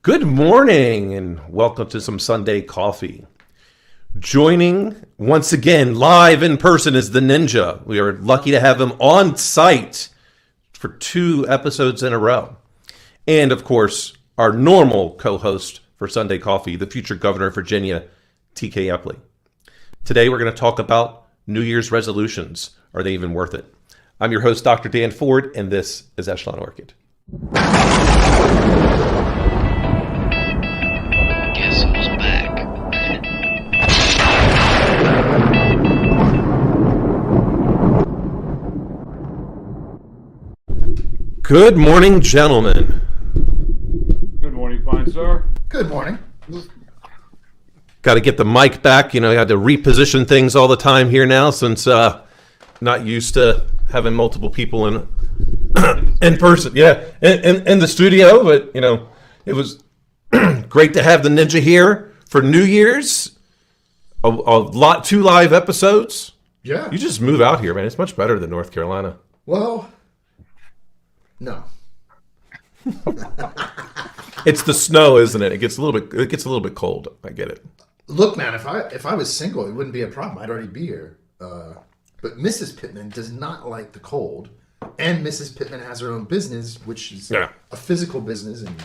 Good morning and welcome to some Sunday coffee. Joining once again live in person is the Ninja. We are lucky to have him on site for 2 episodes in a row. And of course, our normal co-host for Sunday Coffee, the future governor of Virginia, TK Eppley. Today we're going to talk about New Year's resolutions. Are they even worth it? I'm your host, Dr. Dan Ford, and this is EchelonOrchid. Guess who's back? Good morning, gentlemen. Good morning, fine sir. Good morning. Got to get the mic back. I had to reposition things all the time here now since not used to having multiple people in person. Yeah, in the studio. But, it was great to have the Ninja here for New Year's. A 2 live episodes. Yeah. You just move out here, man. It's much better than North Carolina. Well, no. It's the snow, isn't it? It gets a little bit cold. I get it. Look, man, if I was single, it wouldn't be a problem. I'd already be here. But Mrs. Pittman does not like the cold, and Mrs. Pittman has her own business, which is a physical business, and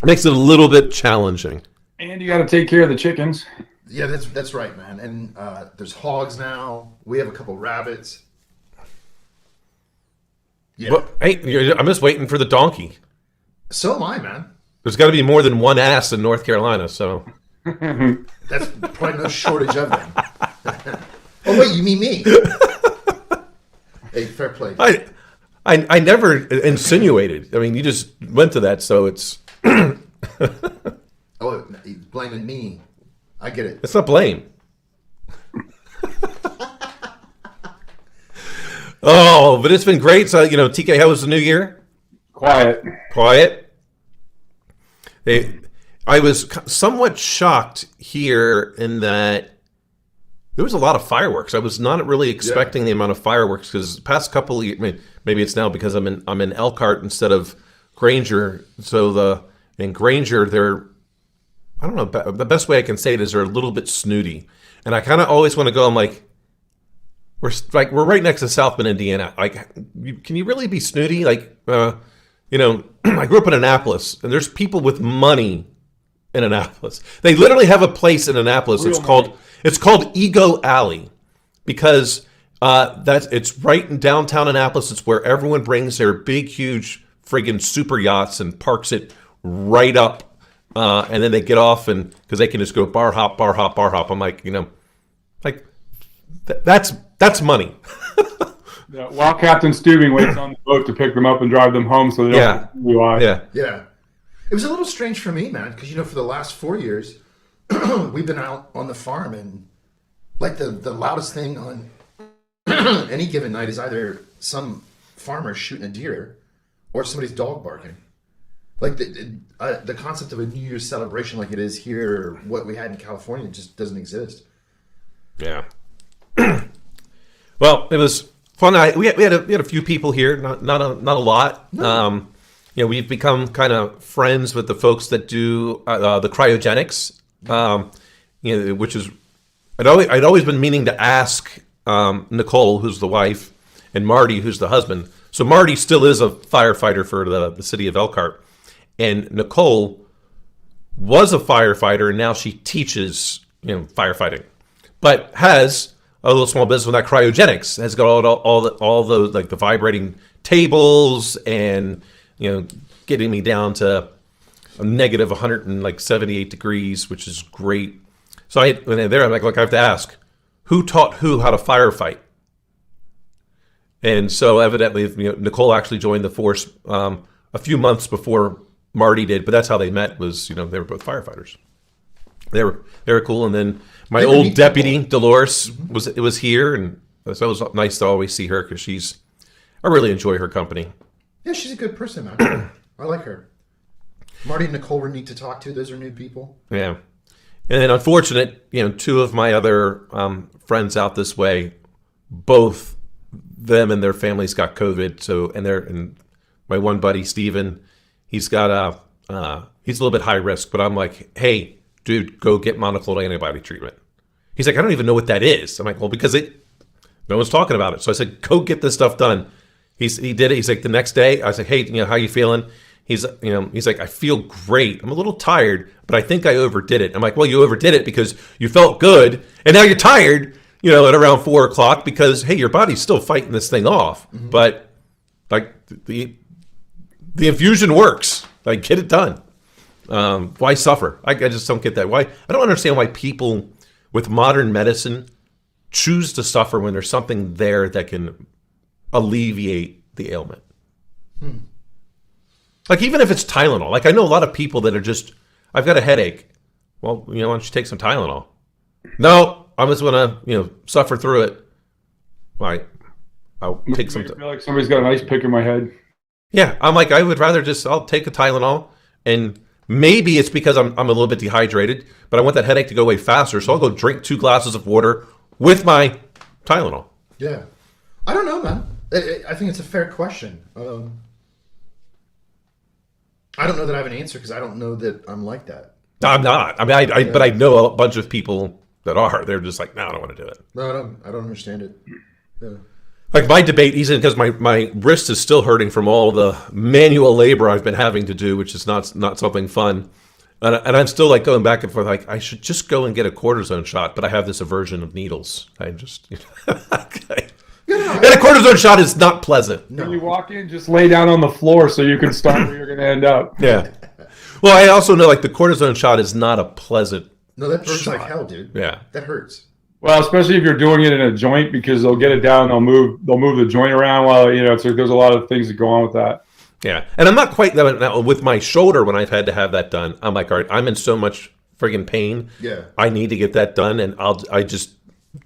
Makes it a little bit challenging. And you got to take care of the chickens. yeah, that's right, man. And there's hogs now. We have a couple rabbits. Yeah. But, hey, I'm just waiting for the donkey. So am I, man. There's got to be more than one ass in North Carolina, so. That's probably no shortage of them. Oh wait, you mean me? Hey, fair play. I never insinuated. I mean, you just went to that, so it's. Oh, he's blaming me. I get it. It's not blame. Oh, but it's been great. So, TK, how was the new year? Quiet. I was somewhat shocked here in that there was a lot of fireworks. I was not really expecting the amount of fireworks because the past couple of years, maybe it's now because I'm in Elkhart instead of Granger. So in Granger, I don't know, the best way I can say it is they're a little bit snooty. And I kind of always want to go, I'm like, we're right next to South Bend, Indiana. Like, can you really be snooty? Like, I grew up in Annapolis, and there's people with money in Annapolis. They literally have a place in Annapolis. It's called Ego Alley because it's right in downtown Annapolis. It's where everyone brings their big, huge, friggin' super yachts and parks it right up, and then they get off and because they can just go bar hop, bar hop, bar hop. I'm like, that's money. Yeah, while Captain Stubing waits on the boat to pick them up and drive them home so they don't have DUI. Yeah. It was a little strange for me, man, because, for the last 4 years, we've been out on the farm, and, like, the loudest thing on any given night is either some farmer shooting a deer or somebody's dog barking. Like, the concept of a New Year's celebration like it is here or what we had in California just doesn't exist. Yeah. Well, it was fun. We had a few people here, not a lot. No. We've become kind of friends with the folks that do the cryogenics, which is I'd always been meaning to ask Nicole, who's the wife, and Marty, who's the husband. So Marty still is a firefighter for the city of Elkhart, and Nicole was a firefighter, and now she teaches firefighting, but has a little small business with that cryogenics. Has got all those like the vibrating tables and getting me down to a negative 178 degrees, which is great. So when they're there, I'm like, look, I have to ask, who taught who how to firefight? And so evidently, Nicole actually joined the force a few months before Marty did, but that's how they met. Was they were both firefighters. They were cool, and then my old deputy Dolores was here, and so it was nice to always see her because I really enjoy her company. Yeah, she's a good person, man. I like her. Marty and Nicole were neat to talk to. Those are new people. Yeah. And then unfortunate, 2 of my other friends out this way, both them and their families got COVID. So, and my one buddy, Steven, he's got he's a little bit high risk, but I'm like, hey, dude, go get monoclonal antibody treatment. He's like, I don't even know what that is. I'm like, well, because no one's talking about it. So I said, go get this stuff done. He did it. He's like, the next day, I was like, hey, how you feeling? He's like, I feel great. I'm a little tired, but I think I overdid it. I'm like, well, you overdid it because you felt good, and now you're tired, at around 4 o'clock because, hey, your body's still fighting this thing off. Mm-hmm. But like the infusion works. Like, get it done. Why suffer? I just don't get that. Why? I don't understand why people with modern medicine choose to suffer when there's something there that can alleviate the ailment. Like, even if it's Tylenol. Like, I know a lot of people that are just, I've got a headache. Well, why don't you take some Tylenol? No, I'm just going to, suffer through it. Right. I'll take some. I feel like somebody's got an ice pick in my head. Yeah, I'm like, I would rather I'll take a Tylenol, and maybe it's because I'm a little bit dehydrated, but I want that headache to go away faster, so I'll go drink 2 glasses of water with my Tylenol. Yeah. I don't know, man. I think it's a fair question. I don't know that I have an answer because I don't know that I'm like that. I'm not. I mean, but I know a bunch of people that are. They're just like, no, I don't want to do it. No, I don't understand it. Yeah. Like, my debate, even because my wrist is still hurting from all the manual labor I've been having to do, which is not something fun. And I'm still like going back and forth, like, I should just go and get a cortisone shot, but I have this aversion of needles. I just, okay. And a cortisone shot is not pleasant. No. When you walk in, just lay down on the floor so you can start where you're going to end up. Yeah. Well, I also know, like, the cortisone shot is not a pleasant No, that hurts like hell, dude. Yeah. That hurts. Well, especially if you're doing it in a joint, because they'll get it down, they'll move the joint around while, so there's a lot of things that go on with that. Yeah. And I'm not quite now with my shoulder when I've had to have that done. I'm like, all right, I'm in so much friggin' pain. Yeah. I need to get that done, and I just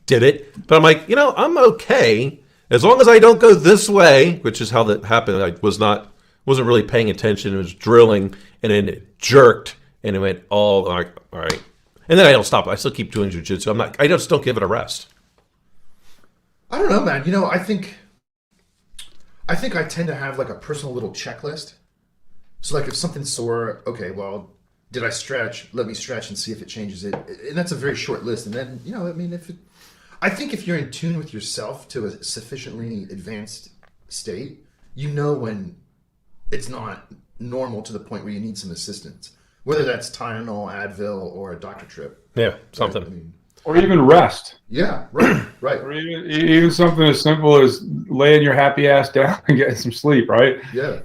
did it. But I'm like, I'm okay as long as I don't go this way, which is how that happened. I wasn't really paying attention. It was drilling, and then it jerked, and it went all like, all right. And then I don't stop. I still keep doing jujitsu. I just don't give it a rest. I don't know, man. I think I tend to have like a personal little checklist. So like if something's sore, okay, well, did I stretch? Let me stretch and see if it changes it. And that's a very short list. And then, I think if you're in tune with yourself to a sufficiently advanced state, when it's not normal to the point where you need some assistance. Whether that's Tylenol, Advil, or a doctor trip. Yeah, something. Or even rest. Yeah, right. Or even something as simple as laying your happy ass down and getting some sleep, right? Yeah.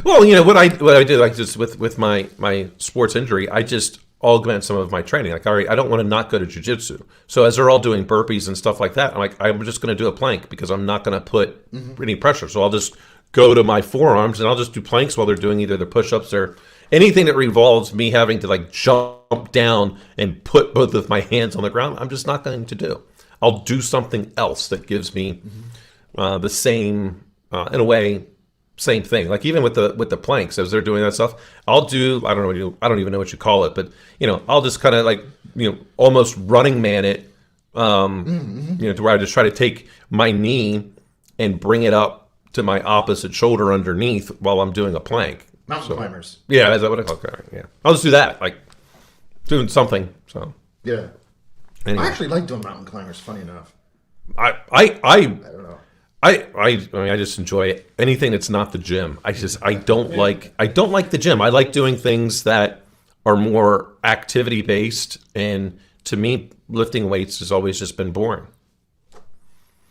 Well, what I did, like, just with my sports injury, I just augment some of my training. Like, all right, I don't want to not go to jiu-jitsu. So as they're all doing burpees and stuff like that, I'm like, I'm just going to do a plank because I'm not going to put any pressure. So I'll just go to my forearms and I'll just do planks while they're doing either the push-ups or anything that revolves me having to like jump down and put both of my hands on the ground. I'm just not going to do. I'll do something else that gives me the same, in a way, same thing. Like even with the planks, as they're doing that stuff, I'll do, I don't even know what you call it, but I'll just kind of like, almost running man it, to where I just try to take my knee and bring it up to my opposite shoulder underneath while I'm doing a plank. Mountain climbers. Yeah, is that what I call it? Yeah. I'll just do that, like doing something. So yeah. Anyway. I actually like doing mountain climbers, funny enough. I don't know. I just enjoy anything that's not the gym. I don't like the gym. I like doing things that are more activity based, and to me, lifting weights has always just been boring.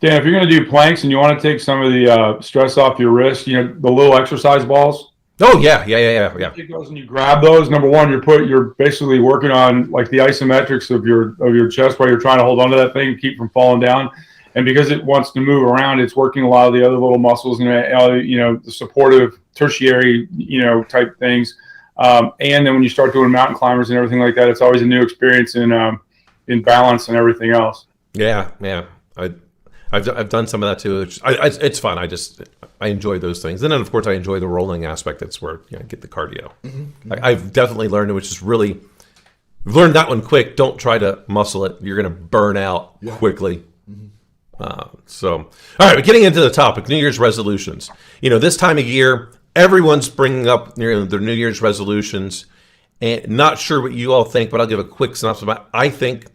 Dan, if you're going to do planks and you want to take some of the stress off your wrist, the little exercise balls. Oh yeah. You take those and you grab those. Number one, you're basically working on like the isometrics of your chest while you're trying to hold onto that thing, keep from falling down. And because it wants to move around, it's working a lot of the other little muscles and the supportive tertiary type things. And then when you start doing mountain climbers and everything like that, it's always a new experience in balance and everything else. Yeah. I've done some of that too. It's fun. I enjoy those things, and then of course I enjoy the rolling aspect. That's where I get the cardio. Mm-hmm. I've definitely learned it, which is really learned that one quick. Don't try to muscle it; you're going to burn out quickly. Mm-hmm. So, all right, but getting into the topic, New Year's resolutions. This time of year, everyone's bringing up their New Year's resolutions, And not sure what you all think, but I'll give a quick synopsis about it. I think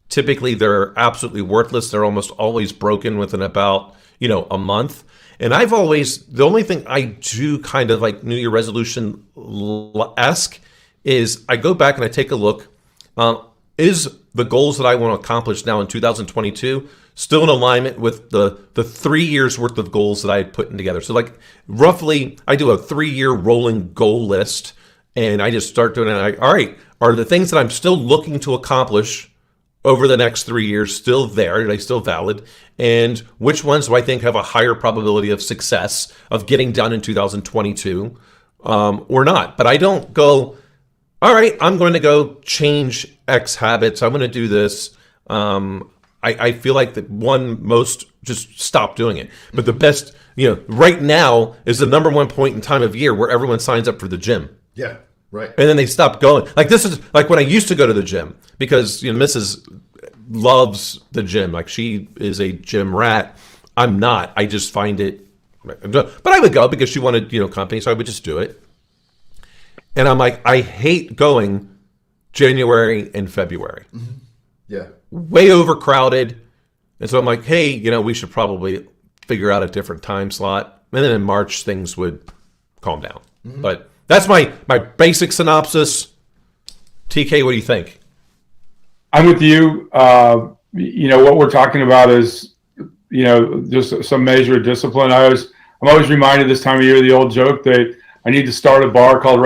typically they're absolutely worthless. They're almost always broken within about, a month. And I've always, the only thing I do kind of like New Year resolution-esque is I go back and I take a look. Is the goals that I want to accomplish now in 2022 still in alignment with the 3 years worth of goals that I had put in together? So like roughly, I do a 3-year rolling goal list, and I just start doing it. All right, are the things that I'm still looking to accomplish over the next 3 years still there? Are they still valid? And which ones do I think have a higher probability of success of getting done in 2022 or not? But I don't go, all right, I'm going to go change X habits. I'm going to do this. I feel like the most just stop doing it. But the best, right now is the number one point in time of year where everyone signs up for the gym. Yeah, right. And then they stop going. Like this is like when I used to go to the gym because Mrs. loves the gym. Like she is a gym rat. I'm not. I just find it. But I would go because she wanted company, so I would just do it. And I'm like, I hate going January and February. Mm-hmm. Yeah. Way overcrowded. And so I'm like, hey, we should probably figure out a different time slot. And then in March things would calm down. Mm-hmm. But that's my basic synopsis. TK, what do you think? I'm with you. What we're talking about is, just some measure of discipline. I'm always reminded this time of year the old joke that I need to start a bar called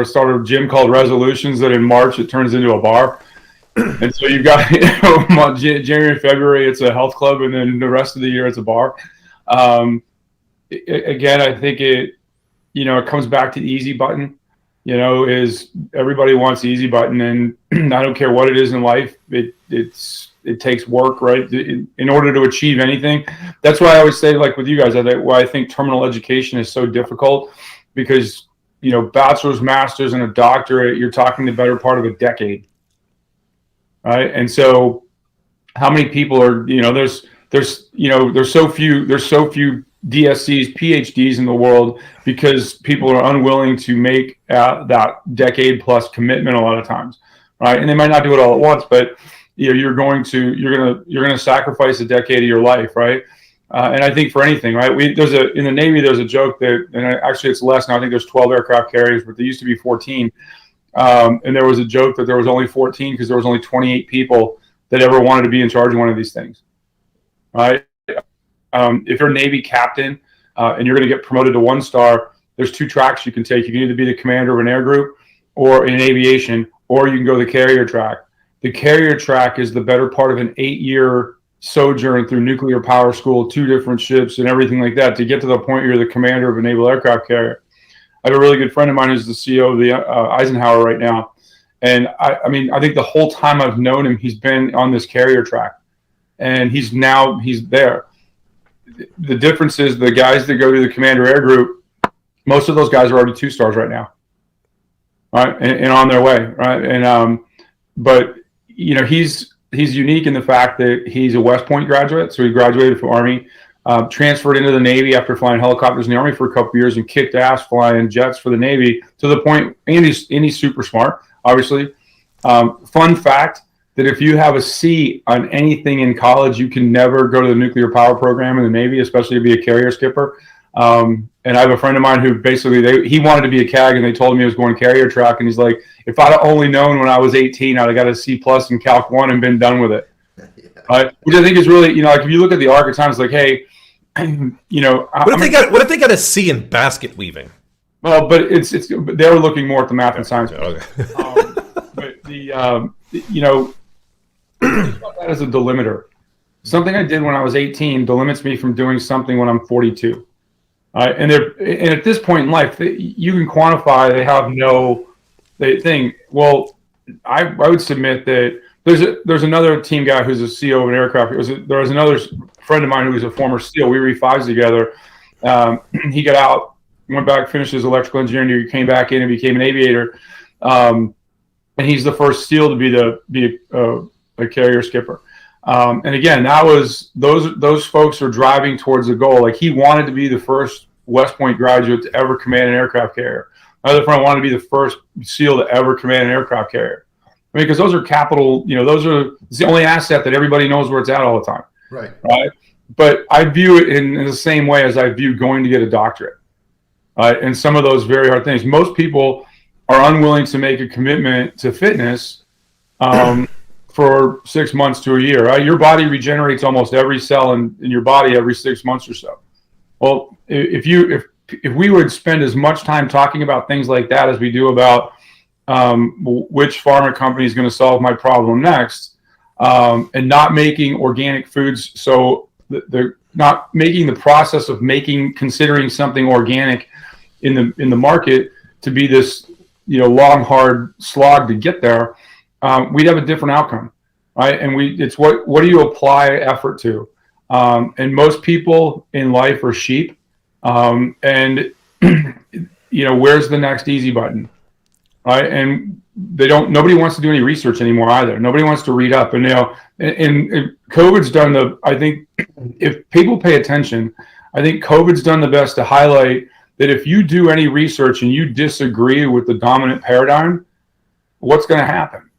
start a gym called Resolutions, that in March it turns into a bar. And so you've got January and February it's a health club, and then the rest of the year it's a bar. Again, I think it comes back to the easy button. Is everybody wants the easy button, and I don't care what it is in life. It takes work, right? In order to achieve anything. That's why I always say, like with you guys, why I think terminal education is so difficult, because bachelor's, master's, and a doctorate, you're talking the better part of a decade, right? And so, how many people are there's so few DSCs, PhDs in the world because people are unwilling to make that decade plus commitment a lot of times, right? And they might not do it all at once, but you're going to sacrifice a decade of your life, right? And I think for anything, right? In the Navy there's a joke that, and actually it's less now. I think there's 12 aircraft carriers, but there used to be 14. And there was a joke that there was only 14 because there was only 28 people that ever wanted to be in charge of one of these things, right? If you're a Navy captain and you're going to get promoted to 1-star, there's 2 tracks you can take. You can either be the commander of an air group or in aviation, or you can go the carrier track. The carrier track is the better part of an 8-year sojourn through nuclear power school, 2 different ships and everything like that to get to the point where you're the commander of a naval aircraft carrier. I have a really good friend of mine who's the CEO of the Eisenhower right now. And I think the whole time I've known him, he's been on this carrier track, and he's there. The difference is the guys that go to the commander air group, most of those guys are already 2-stars right now, right, and on their way, right. And but he's unique in the fact that he's a West Point graduate, so he graduated from Army, transferred into the Navy after flying helicopters in the Army for a couple of years, and kicked ass flying jets for the Navy to the point. And he's super smart, obviously. Fun fact: that if you have a C on anything in college, you can never go to the nuclear power program in the Navy, especially to be a carrier skipper. And I have a friend of mine who basically he wanted to be a CAG, and they told him he was going carrier track, and he's like, if I'd have only known when I was 18, I'd have got a C+ in Calc 1 and been done with it. Which I think is really, like if you look at the arc at times, like, hey, what if they got a C in basket weaving? Well, but they were looking more at the math and science. Okay. But think about that as a delimiter. Something I did when I was 18 delimits me from doing something when I'm 42. And at this point in life, you can quantify. They have no thing. Well, I would submit that there's another team guy who's a CEO of an aircraft. There was another friend of mine who was a former SEAL. We were E5s together. He got out, went back, finished his electrical engineering degree, came back in and became an aviator. And he's the first SEAL to be a carrier skipper. And again, that was those folks are driving towards a goal. Like he wanted to be the first West Point graduate to ever command an aircraft carrier. My other friend wanted to be the first SEAL to ever command an aircraft carrier. I mean, because those are capital, it's the only asset that everybody knows where it's at all the time. Right. Right. But I view it in the same way as I view going to get a doctorate. And some of those very hard things. Most people are unwilling to make a commitment to fitness for 6 months to a year. Right? Your body regenerates almost every cell in your body every 6 months or so. Well, if we would spend as much time talking about things like that as we do about which pharma company is going to solve my problem next, and not making organic foods, so they're not making the process of considering something organic in the market to be this long hard slog to get there, we'd have a different outcome, right? And it's what do you apply effort to? And most people in life are sheep, and where's the next easy button, right? And nobody wants to do any research anymore either. Nobody wants to read up. And and COVID's done I think if people pay attention, I think COVID's done the best to highlight that if you do any research and you disagree with the dominant paradigm, what's going to happen,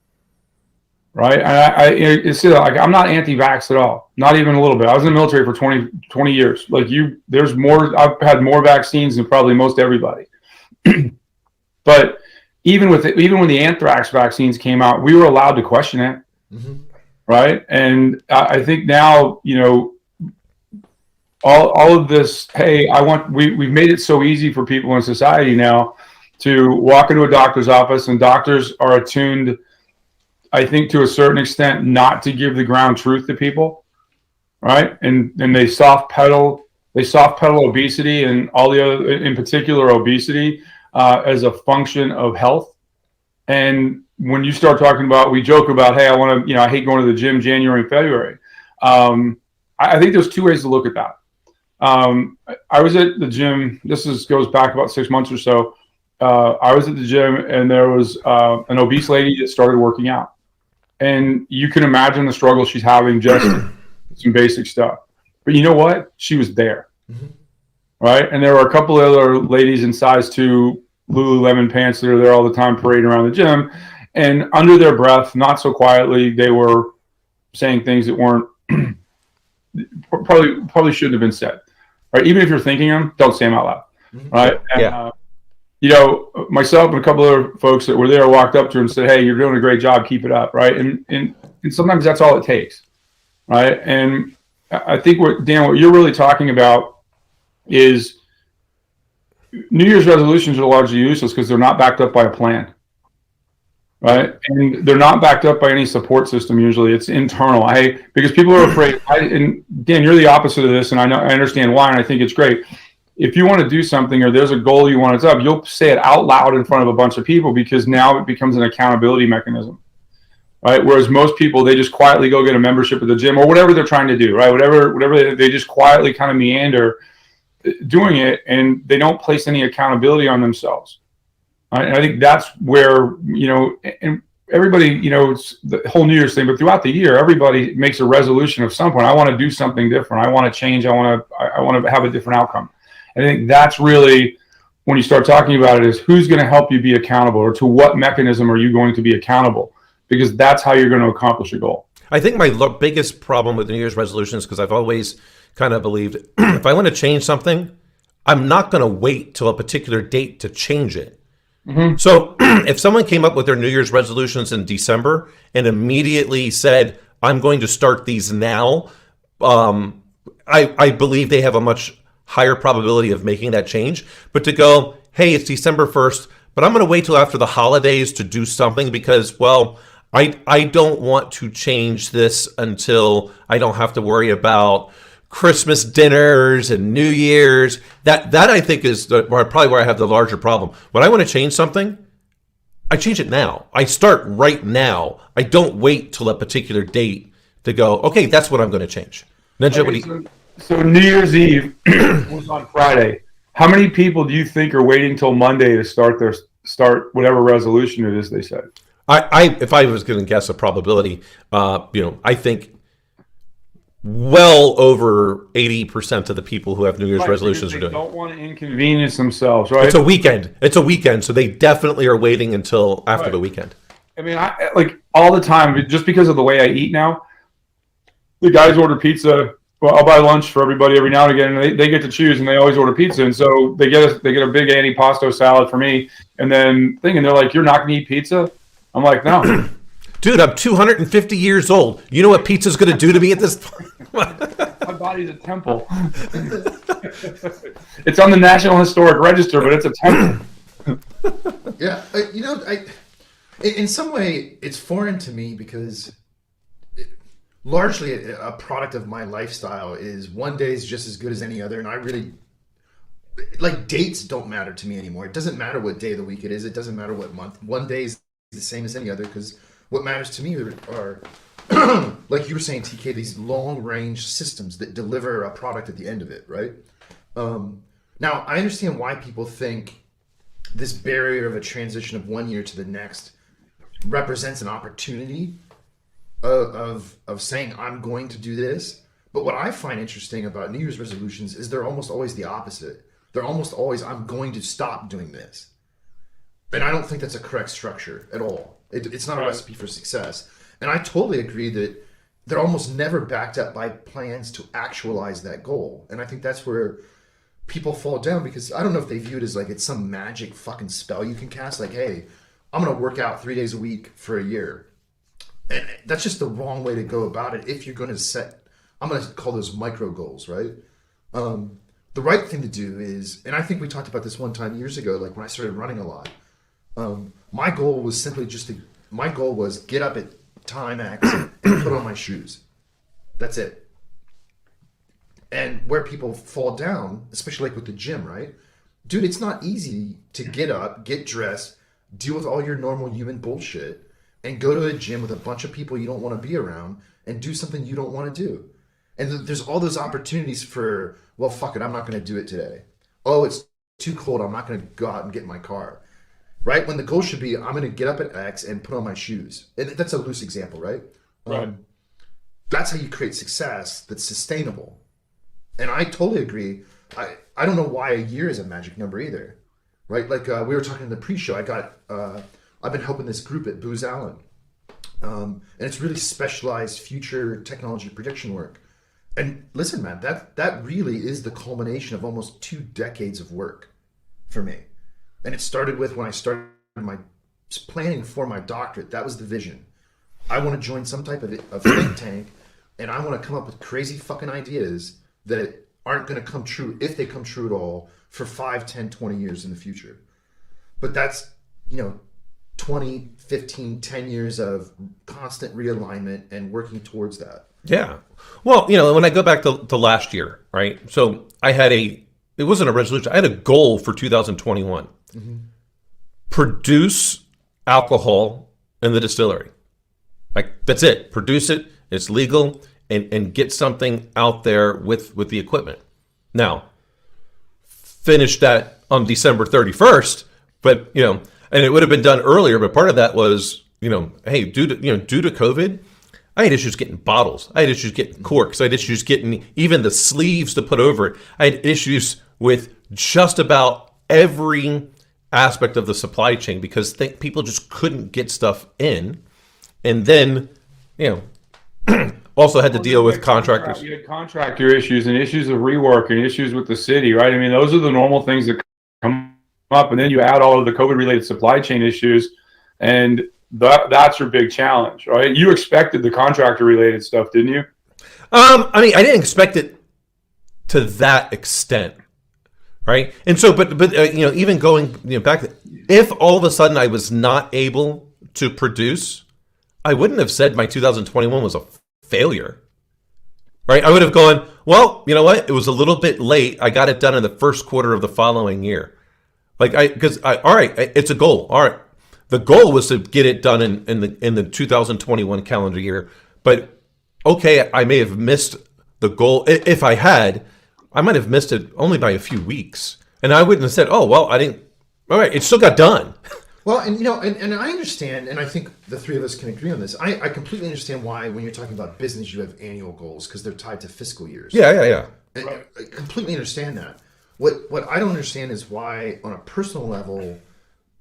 right? And I'm not anti-vax at all, not even a little bit. I was in the military for 20 years. There's more. I've had more vaccines than probably most everybody. But even when the anthrax vaccines came out, we were allowed to question it, right? And I think now, all of this. Hey, we've made it so easy for people in society now to walk into a doctor's office, and doctors are attuned, I think, to a certain extent, not to give the ground truth to people, right? And they soft pedal obesity and all the other, in particular obesity, as a function of health. And when you start talking about, we joke about, hey, I hate going to the gym January and February. I think there's two ways to look at that. I was at the gym. Goes back about 6 months or so. I was at the gym, and there was an obese lady that started working out. And you can imagine the struggle she's having just some basic stuff. But you know what? She was there. Right? And there were a couple of other ladies in size 2 Lululemon pants that are there all the time parading around the gym. And under their breath, not so quietly, they were saying things that weren't probably shouldn't have been said. Right? Even if you're thinking them, don't say them out loud. Right? And, myself and a couple of folks that were there walked up to her and said, hey, you're doing a great job. Keep it up. Right? And sometimes that's all it takes. Right? And I think what you're really talking about is New Year's resolutions are largely useless because they're not backed up by a plan, right? And they're not backed up by any support system. Usually, it's internal. Because people are afraid. And Dan, you're the opposite of this, and I understand why, and I think it's great. If you want to do something or there's a goal you want to up, you'll say it out loud in front of a bunch of people because now it becomes an accountability mechanism. Right. Whereas most people, they just quietly go get a membership at the gym or whatever they're trying to do. Right. Whatever they just quietly kind of meander doing it, and they don't place any accountability on themselves. Right? And I think that's where, and everybody, it's the whole New Year's thing, but throughout the year, everybody makes a resolution of some point. I want to do something different. I want to change. I want to have a different outcome. And I think that's really when you start talking about it is who's going to help you be accountable, or to what mechanism are you going to be accountable? Because that's how you're going to accomplish a goal. I think my biggest problem with New Year's resolutions, because I've always kind of believed if I want to change something, I'm not going to wait till a particular date to change it. So if someone came up with their New Year's resolutions in December and immediately said, I'm going to start these now, I believe they have a much higher probability of making that change. But to go, hey, it's December 1st, but I'm going to wait till after the holidays to do something because, well, I don't want to change this until I don't have to worry about Christmas dinners and New Year's. That I think is probably where I have the larger problem. When I want to change something, I change it now. I start right now. I don't wait till a particular date to go, okay, that's what I'm going to change. Ninja, so New Year's Eve was on Friday. How many people do you think are waiting till Monday to start whatever resolution it is they said? If I was going to guess a probability, I think well over 80% of the people who have New Year's Right, resolutions because are they doing. don't want to inconvenience themselves, right? It's a weekend. It's a weekend, so they definitely are waiting until after Right. the weekend. I mean, I like all the time, just because of the way I eat now. The guys order pizza. Well, I'll buy lunch for everybody every now and again, and they get to choose, and they always order pizza. And so they get a big antipasto salad for me, and then they're like, "You're not going to eat pizza?" I'm like, "No." Dude, I'm 250 years old. You know what pizza's going to do to me at this point? My body's a temple. It's on the National Historic Register, but it's a temple. Yeah, in some way, it's foreign to me because largely a product of my lifestyle is one day is just as good as any other, and I really like dates don't matter to me anymore. It doesn't matter what day of the week it is. It doesn't matter what month. One day is the same as any other because what matters to me are like you were saying, TK, these long range systems that deliver a product at the end of it, right? Now, I understand why people think this barrier of a transition of 1 year to the next represents an opportunity of saying, I'm going to do this. But what I find interesting about New Year's resolutions is they're almost always the opposite. They're almost always, I'm going to stop doing this. And I don't think that's a correct structure at all. It's not a recipe for success. And I totally agree that they're almost never backed up by plans to actualize that goal. And I think that's where people fall down because I don't know if they view it as like it's some magic fucking spell you can cast. Like, hey, I'm going to work out 3 days a week for a year. And that's just the wrong way to go about it. If you're going to set, I'm going to call those micro goals, right? The right thing to do is, and I think we talked about this one time years ago, like when I started running a lot. My goal was simply my goal was get up at time X and put on my shoes. That's it. And where people fall down, especially like with the gym, right? Dude, it's not easy to get up, get dressed, deal with all your normal human bullshit, and go to a gym with a bunch of people you don't want to be around and do something you don't want to do. And there's all those opportunities for, well, fuck it, I'm not going to do it today. Oh, it's too cold, I'm not going to go out and get in my car. Right? When the goal should be, I'm going to get up at X and put on my shoes. And that's a loose example, right? Right. That's how you create success that's sustainable. And I totally agree. I don't know why a year is a magic number either. Right? Like we were talking in the pre-show, I've been helping this group at Booz Allen. And it's really specialized future technology prediction work. And listen, man, that really is the culmination of almost 2 decades of work for me. And it started with when I started my planning for my doctorate. That was the vision. I want to join some type of think tank, and I want to come up with crazy fucking ideas that aren't going to come true, if they come true at all, for 5, 10, 20 years in the future. But that's, 20, 15, 10 years of constant realignment and working towards that. Yeah. Well, when I go back to last year, right? So I had it wasn't a resolution. I had a goal for 2021. Mm-hmm. Produce alcohol in the distillery. Like, that's it. Produce it. It's legal. And get something out there with the equipment. Now, finish that on December 31st. But, and it would have been done earlier. But part of that was, hey, due to COVID, I had issues getting bottles. I had issues getting corks. I had issues getting even the sleeves to put over it. I had issues with just about every aspect of the supply chain because people just couldn't get stuff in. And then, also had to deal with contractors. You had contractor issues and issues of rework and issues with the city, right? I mean, those are the normal things that come up. And then you add all of the COVID-related supply chain issues, and that's your big challenge, right? You expected the contractor-related stuff, didn't you? I didn't expect it to that extent, right? And so, but even going back, if all of a sudden I was not able to produce, I wouldn't have said my 2021 was a failure, right? I would have gone, well, you know what? It was a little bit late. I got it done in the first quarter of the following year. All right, it's a goal. All right. The goal was to get it done in the 2021 calendar year. But okay, I may have missed the goal. If I had, I might have missed it only by a few weeks. And I wouldn't have said, oh, well, I didn't. All right, it still got done. Well, and you know, and I understand, and I think the three of us can agree on this. I completely understand why, when you're talking about business, you have annual goals because they're tied to fiscal years. Yeah. And I completely understand that. What I don't understand is why, on a personal level,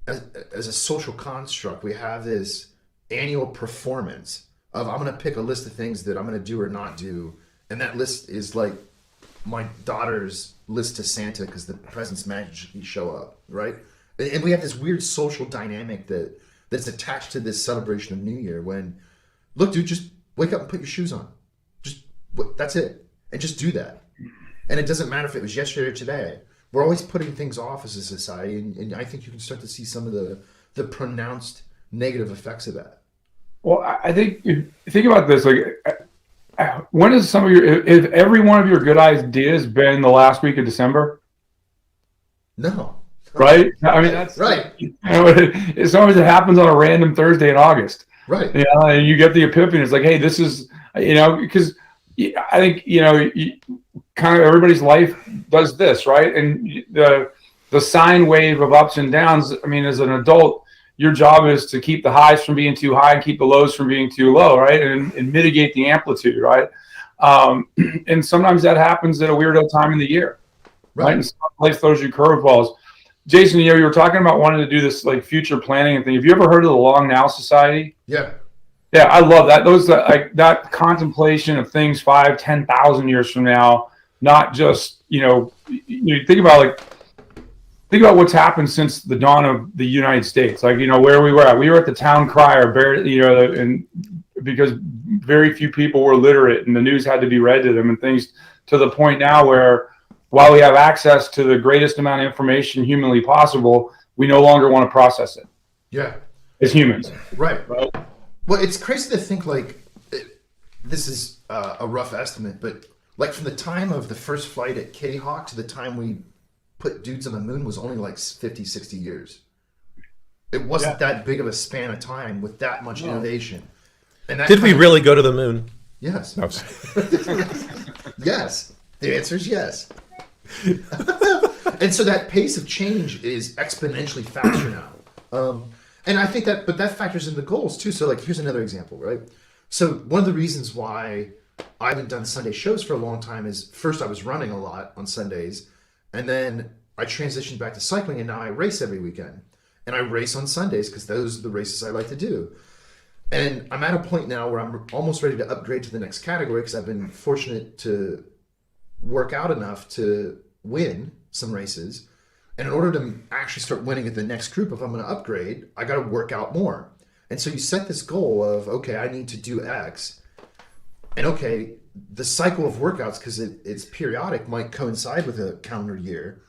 as a social construct, we have this annual performance of I'm going to pick a list of things that I'm going to do or not do, and that list is like my daughter's list to Santa because the presents magically show up, right? And we have this weird social dynamic that's attached to this celebration of New Year. When, look, dude, just wake up and put your shoes on. That's it, and just do that. And it doesn't matter if it was yesterday or today. We're always putting things off as a society, and I think you can start to see some of the pronounced negative effects of that. Well, I think think about this. Like, when is some of your, if every one of your good ideas been the last week of December? No. Right? I mean, that's right. It's always, it happens on a random Thursday in August. Right. Yeah, and you get the epiphany. It's like, hey, this is, because I think, kind of everybody's life does this, right? And the sine wave of ups and downs, I mean, as an adult, your job is to keep the highs from being too high and keep the lows from being too low, right? And mitigate the amplitude, right? And sometimes that happens at a weirdo time in the year, right? And some place throws you curveballs. Jason, you were talking about wanting to do this like future planning and thing. Have you ever heard of the Long Now Society? Yeah. Yeah, I love that. Those like that contemplation of things 5,000, 10,000 years from now, not just, you think about what's happened since the dawn of the United States. Like, where we were at. We were at the town crier, and because very few people were literate and the news had to be read to them, and things to the point now where, while we have access to the greatest amount of information humanly possible, we no longer want to process it. Yeah. As humans. Right. Well, it's crazy to think this is a rough estimate, but like from the time of the first flight at Kitty Hawk to the time we put dudes on the moon was only like 50, 60 years. It wasn't that big of a span of time with that much innovation. And that Did we really go to the moon? Yes. No. Yes. The answer is yes. And so that pace of change is exponentially faster now. And I think that factors into goals too. So like, here's another example, right? So one of the reasons why I haven't done Sunday shows for a long time is, first, I was running a lot on Sundays, and then I transitioned back to cycling, and now I race every weekend. And I race on Sundays because those are the races I like to do. And I'm at a point now where I'm almost ready to upgrade to the next category because I've been fortunate to work out enough to win some races. And in order to actually start winning at the next group, if I'm going to upgrade, I got to work out more. And so you set this goal of, okay, I need to do X. And okay, the cycle of workouts, because it's periodic, might coincide with a calendar year.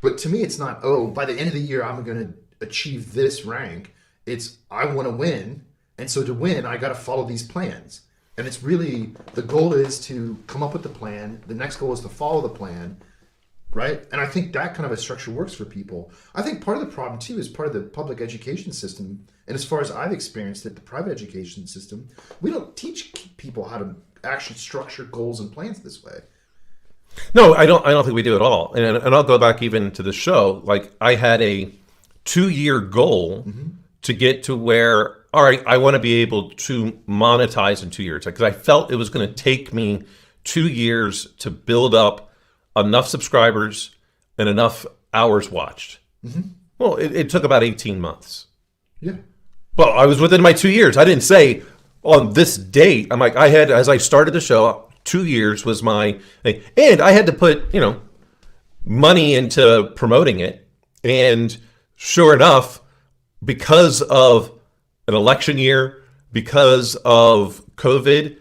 But to me, it's not, by the end of the year, I'm going to achieve this rank. It's, I want to win. And so to win, I got to follow these plans. And it's really, the goal is to come up with the plan. The next goal is to follow the plan, right? And I think that kind of a structure works for people. I think part of the problem, too, is part of the public education system. And as far as I've experienced it, the private education system, we don't teach people how to actually structure goals and plans this way. No, I don't think we do at all. And I'll go back even to the show. Like, I had a 2-year goal to get to where, all right, I want to be able to monetize in 2 years. Because I felt it was going to take me 2 years to build up enough subscribers and enough hours watched. Well, it took about 18 months. Yeah. Well, I was within my 2 years. I didn't say on this date. I'm like, I had, as I started the show, 2 years was my thing. And I had to put, money into promoting it. And sure enough, because of an election year, because of COVID,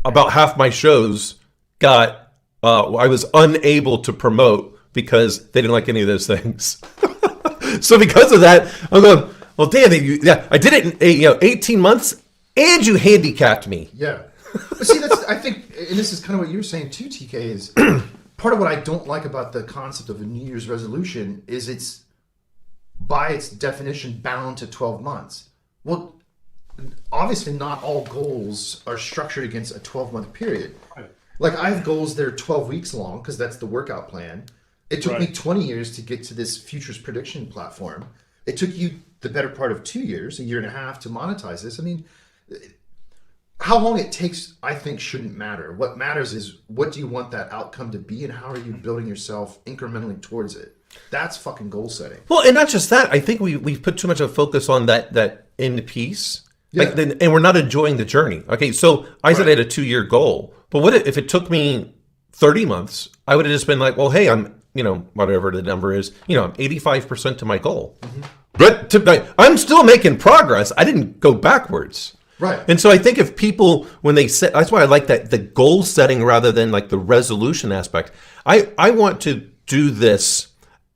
about half my shows got, I was unable to promote because they didn't like any of those things. So because of that, I'm going, well, damn it, I did it in 18 months, and you handicapped me. Yeah. But see, I think, and this is kind of what you were saying too, TK, is part of what I don't like about the concept of a New Year's resolution is it's, by its definition, bound to 12 months. Well, obviously not all goals are structured against a 12-month period. Like, I have goals that are 12 weeks long because that's the workout plan. It took me 20 years to get to this futures prediction platform. It took you the better part of 2 years, a year and a half to monetize this. I mean, how long it takes, I think, shouldn't matter. What matters is what do you want that outcome to be, and how are you building yourself incrementally towards it? That's fucking goal setting. Well, and not just that. I think we've put too much of a focus on that end piece. Yeah. And we're not enjoying the journey. Okay, so I said I had a 2-year goal, but what if it took me 30 months? I would have just been like, well, hey, I'm, whatever the number is, I'm 85% to my goal. But I'm still making progress. I didn't go backwards. Right. And so I think if people, when they set, that's why I like that the goal setting rather than like the resolution aspect. I want to do this.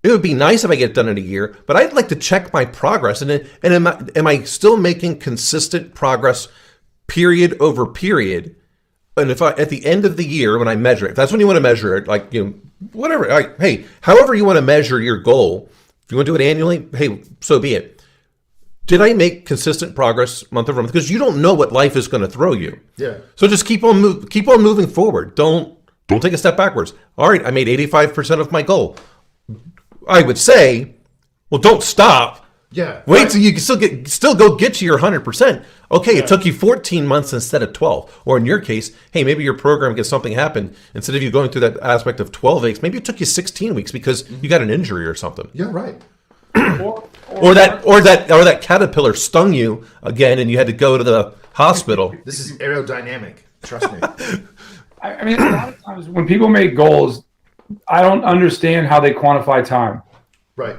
It would be nice if I get it done in a year, but I'd like to check my progress. And am I still making consistent progress period over period? And if at the end of the year, when I measure it, that's when you want to measure it, like, whatever, hey, however you want to measure your goal, if you want to do it annually, hey, so be it. Did I make consistent progress month over month? Because you don't know what life is going to throw you. Yeah. So just keep on moving forward. Don't take a step backwards. All right, I made 85% of my goal. I would say, well, don't stop. Yeah. Wait till you can still go get to your 100%. Okay, it took you 14 months instead of 12. Or in your case, hey, maybe your program gets something happen. Instead of you going through that aspect of 12 weeks, maybe it took you 16 weeks because you got an injury or something. Yeah, right. Or that caterpillar stung you again and you had to go to the hospital. This is aerodynamic. Trust me. I mean, a lot of times when people make goals, I don't understand how they quantify time. Right.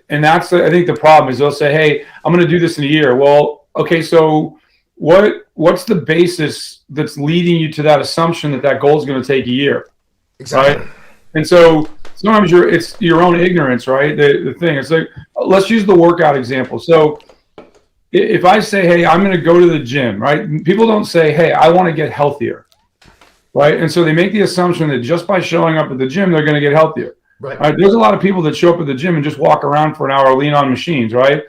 And that's, I think, the problem is they'll say, hey, I'm going to do this in a year. Well, okay, so what's the basis that's leading you to that assumption that goal is going to take a year? Exactly. Right? And so sometimes it's your own ignorance, right? The thing is, like, let's use the workout example. So if I say, hey, I'm going to go to the gym, right? People don't say, hey, I want to get healthier. Right. And so they make the assumption that just by showing up at the gym, they're going to get healthier. Right. There's a lot of people that show up at the gym and just walk around for an hour, lean on machines. Right.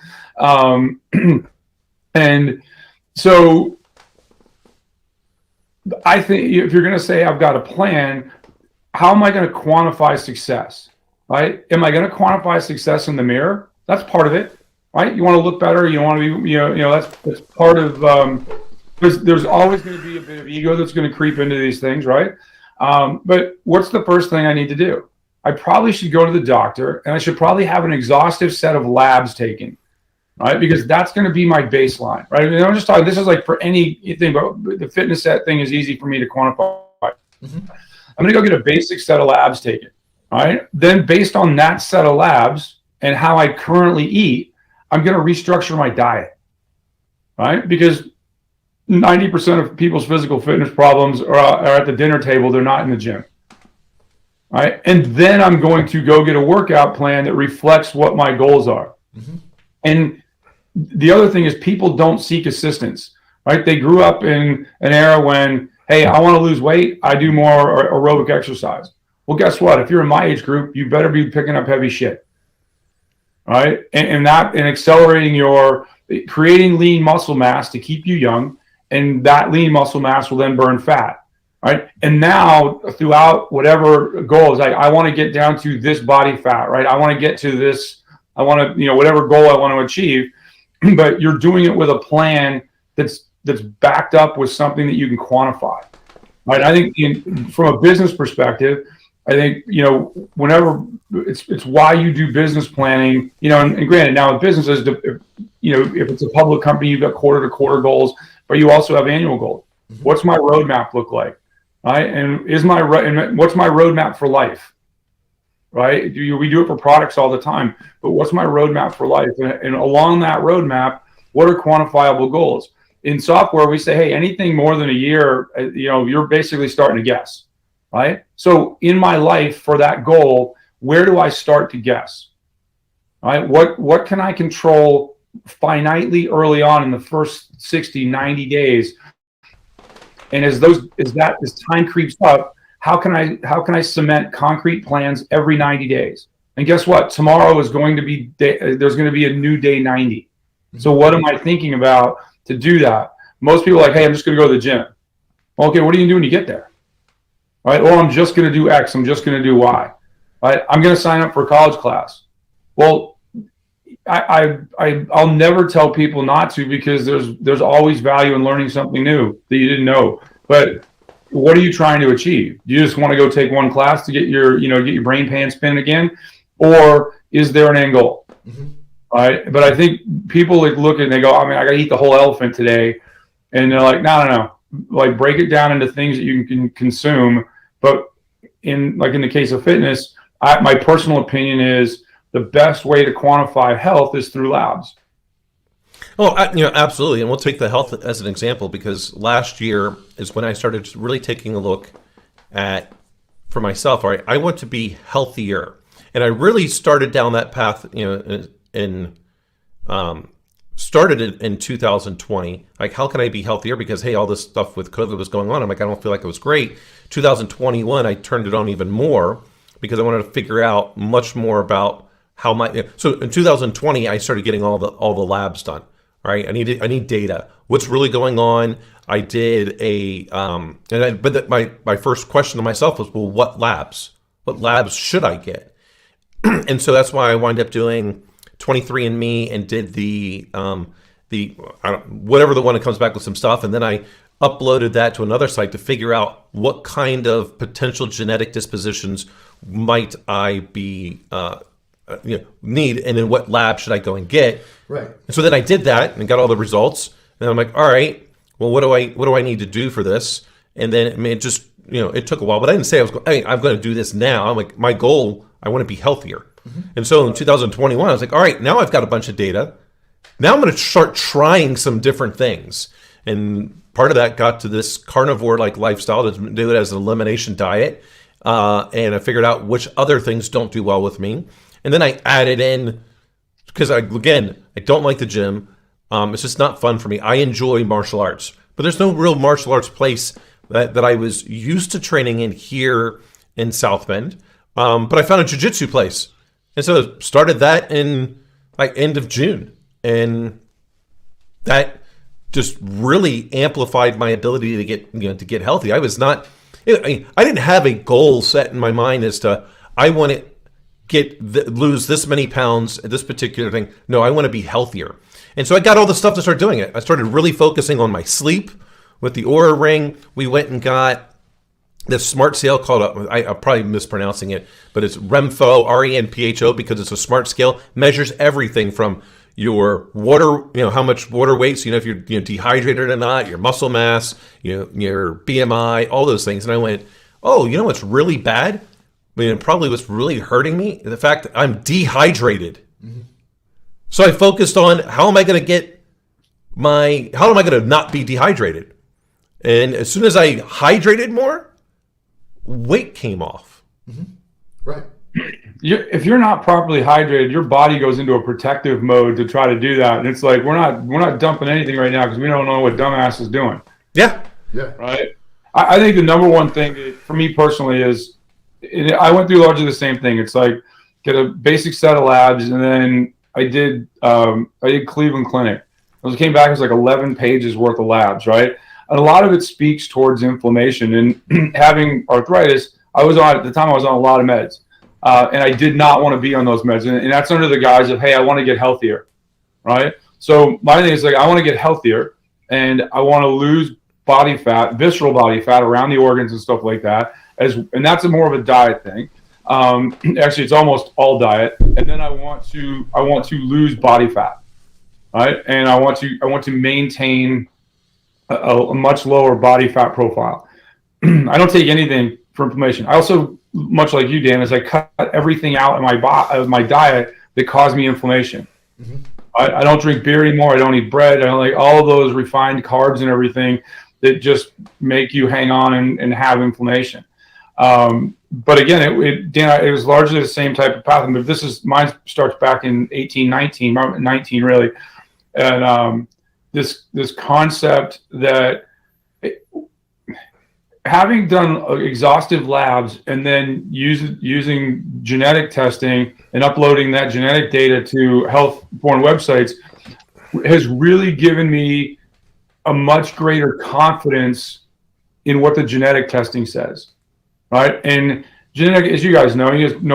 And so I think if you're going to say I've got a plan, how am I going to quantify success? Right. Am I going to quantify success in the mirror? That's part of it. Right. You want to look better. You want to be, that's part of, there's always going to be a bit of ego that's going to creep into these things, right? But what's the first thing I need to do? I probably should go to the doctor, and I should probably have an exhaustive set of labs taken, right? Because that's going to be my baseline, right? I mean, I'm just talking, this is like for anything, but the fitness set thing is easy for me to quantify. Mm-hmm. I'm going to go get a basic set of labs taken, right? Then based on that set of labs and how I currently eat, I'm going to restructure my diet, right? Because 90% of people's physical fitness problems are at the dinner table. They're not in the gym. Right. And then I'm going to go get a workout plan that reflects what my goals are. Mm-hmm. And the other thing is people don't seek assistance, right? They grew up in an era when, hey, I want to lose weight. I do more aerobic exercise. Well, guess what? If you're in my age group, you better be picking up heavy shit. Right. And accelerating creating lean muscle mass to keep you young. And that lean muscle mass will then burn fat, right? And now throughout whatever goals, I want to get down to this body fat, right? I want to get to this, I want to, whatever goal I want to achieve, but you're doing it with a plan that's backed up with something that you can quantify, right? I think from a business perspective, I think, whenever it's why you do business planning, and granted now with businesses, if it's a public company, you've got quarter to quarter goals, but you also have annual goals. Mm-hmm. What's my roadmap look like? Right. And what's my roadmap for life? Right. We do it for products all the time, but what's my roadmap for life? And along that roadmap, what are quantifiable goals? In software, we say, hey, anything more than a year, you're basically starting to guess. Right. So in my life for that goal, where do I start to guess? Right. What can I control finitely early on in the first 60, 90 days? And as time creeps up, how can I cement concrete plans every 90 days? And guess what? Tomorrow is going to be there's going to be a new day 90. So what am I thinking about to do that? Most people are like, hey, I'm just going to go to the gym. Okay, what are you doing to get there? Right? Or I'm just going to do X. I'm just going to do Y. Right? I'm going to sign up for a college class. Well, I'll never tell people not to, because there's always value in learning something new that you didn't know. But what are you trying to achieve? Do you just want to go take one class to get your brain pan spinning again, or is there an end goal? Mm-hmm. Right? But I think people look and they go, I mean, I got to eat the whole elephant today, and they're like, no. Like, break it down into things that you can consume. But in the case of fitness, my personal opinion is the best way to quantify health is through labs. Oh, absolutely. And we'll take the health as an example, because last year is when I started really taking a look at, for myself, all right, I want to be healthier. And I really started down that path, started it in 2020. Like, how can I be healthier? Because, hey, all this stuff with COVID was going on. I'm like, I don't feel like it was great. 2021, I turned it on even more, because I wanted to figure out much more about how so in 2020, I started getting all the labs done. Right, I need data. What's really going on? I did my first question to myself was, well, what labs should I get? And so that's why I wound up doing 23andMe and did the whatever the one that comes back with some stuff, and then I uploaded that to another site to figure out what kind of potential genetic dispositions might I be need, and then what lab should I go and get. Right. And so then I did that and got all the results, and I'm like, all right, well, what do I need to do for this? And then it just it took a while, but I didn't say I'm going to do this now. I'm like, my goal, I want to be healthier. Mm-hmm. And so in 2021, I was like, all right, now I've got a bunch of data. Now I'm going to start trying some different things. And part of that got to this carnivore-like lifestyle, to do it as an elimination diet. And I figured out which other things don't do well with me. And then I added in, because I don't like the gym. It's just not fun for me. I enjoy martial arts, but there's no real martial arts place that I was used to training in here in South Bend. But I found a jiu-jitsu place. And so started that in end of June. And that just really amplified my ability to get healthy. I was not, I didn't have a goal set in my mind as to, I want to lose this many pounds at this particular thing. No, I want to be healthier. And so I got all the stuff to start doing it. I started really focusing on my sleep with the Oura Ring. We went and got this smart scale called, I'm probably mispronouncing it, but it's REMPHO, RENPHO, because it's a smart scale. Measures everything from your water, how much water weight, so if you're dehydrated or not, your muscle mass, your BMI, all those things. And I went, oh, what's really bad? Probably what's really hurting me, the fact that I'm dehydrated. Mm-hmm. So I focused on how am I going to not be dehydrated? And as soon as I hydrated more, weight came off. Mm-hmm. Right. If you're not properly hydrated, your body goes into a protective mode to try to do that. And it's like, we're not dumping anything right now because we don't know what dumbass is doing. Yeah. Yeah. Right. I think the number one thing for me personally is, I went through largely the same thing. It's like, get a basic set of labs, and then I did Cleveland Clinic. I came back, it was like 11 pages worth of labs, right? And a lot of it speaks towards inflammation. And having arthritis, at the time I was on a lot of meds. And I did not want to be on those meds. And that's under the guise of, hey, I want to get healthier, right? So my thing is I want to get healthier, and I want to lose body fat, visceral body fat around the organs and stuff like that. And that's more of a diet thing. Actually, it's almost all diet. And then I want to lose body fat, right? And I want to maintain a much lower body fat profile. I don't take anything for inflammation. I also, much like you, Dan, is I cut everything out of my diet that caused me inflammation. Mm-hmm. I don't drink beer anymore. I don't eat bread. I don't like all of those refined carbs and everything that just make you hang on and have inflammation. But again, it was largely the same type of path. But mine starts back in 19 really. And this concept that having done exhaustive labs and then using genetic testing and uploading that genetic data to health-borne websites has really given me a much greater confidence in what the genetic testing says, right? And genetic, as you guys know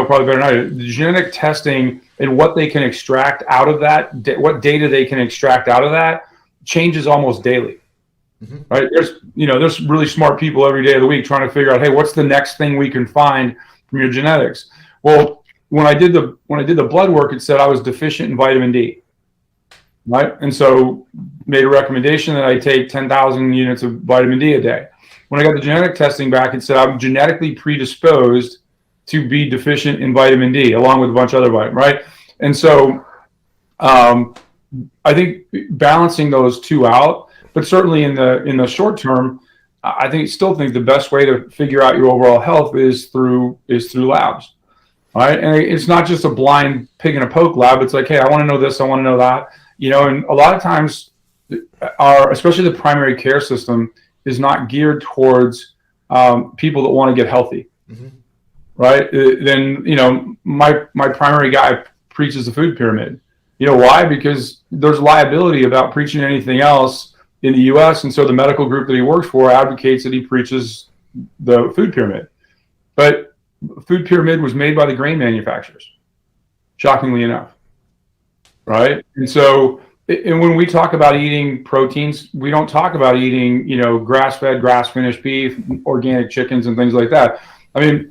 probably better than I do, the genetic testing and what they can extract out of that, what data they can extract out of that changes almost daily. Right? There's really smart people every day of the week trying to figure out, hey, what's the next thing we can find from your genetics? Well, when I did the blood work, it said I was deficient in vitamin D. Right? And so made a recommendation that I take 10,000 units of vitamin D a day. When I got the genetic testing back, it said I'm genetically predisposed to be deficient in vitamin D, along with a bunch of other vitamins, right? And so I think balancing those two out, but certainly in the short term, I still think the best way to figure out your overall health is through labs, right? And it's not just a blind pig in a poke lab. It's like, hey, I want to know this, I want to know that, and a lot of times especially the primary care system is not geared towards people that want to get healthy. Right? Then, my primary guy preaches the food pyramid. You know why? Because there's liability about preaching anything else in the U.S. And so the medical group that he works for advocates that he preaches the food pyramid. But food pyramid was made by the grain manufacturers, shockingly enough. Right? And so, and when we talk about eating proteins, we don't talk about eating, grass-fed, grass-finished beef, organic chickens, and things like that. I mean,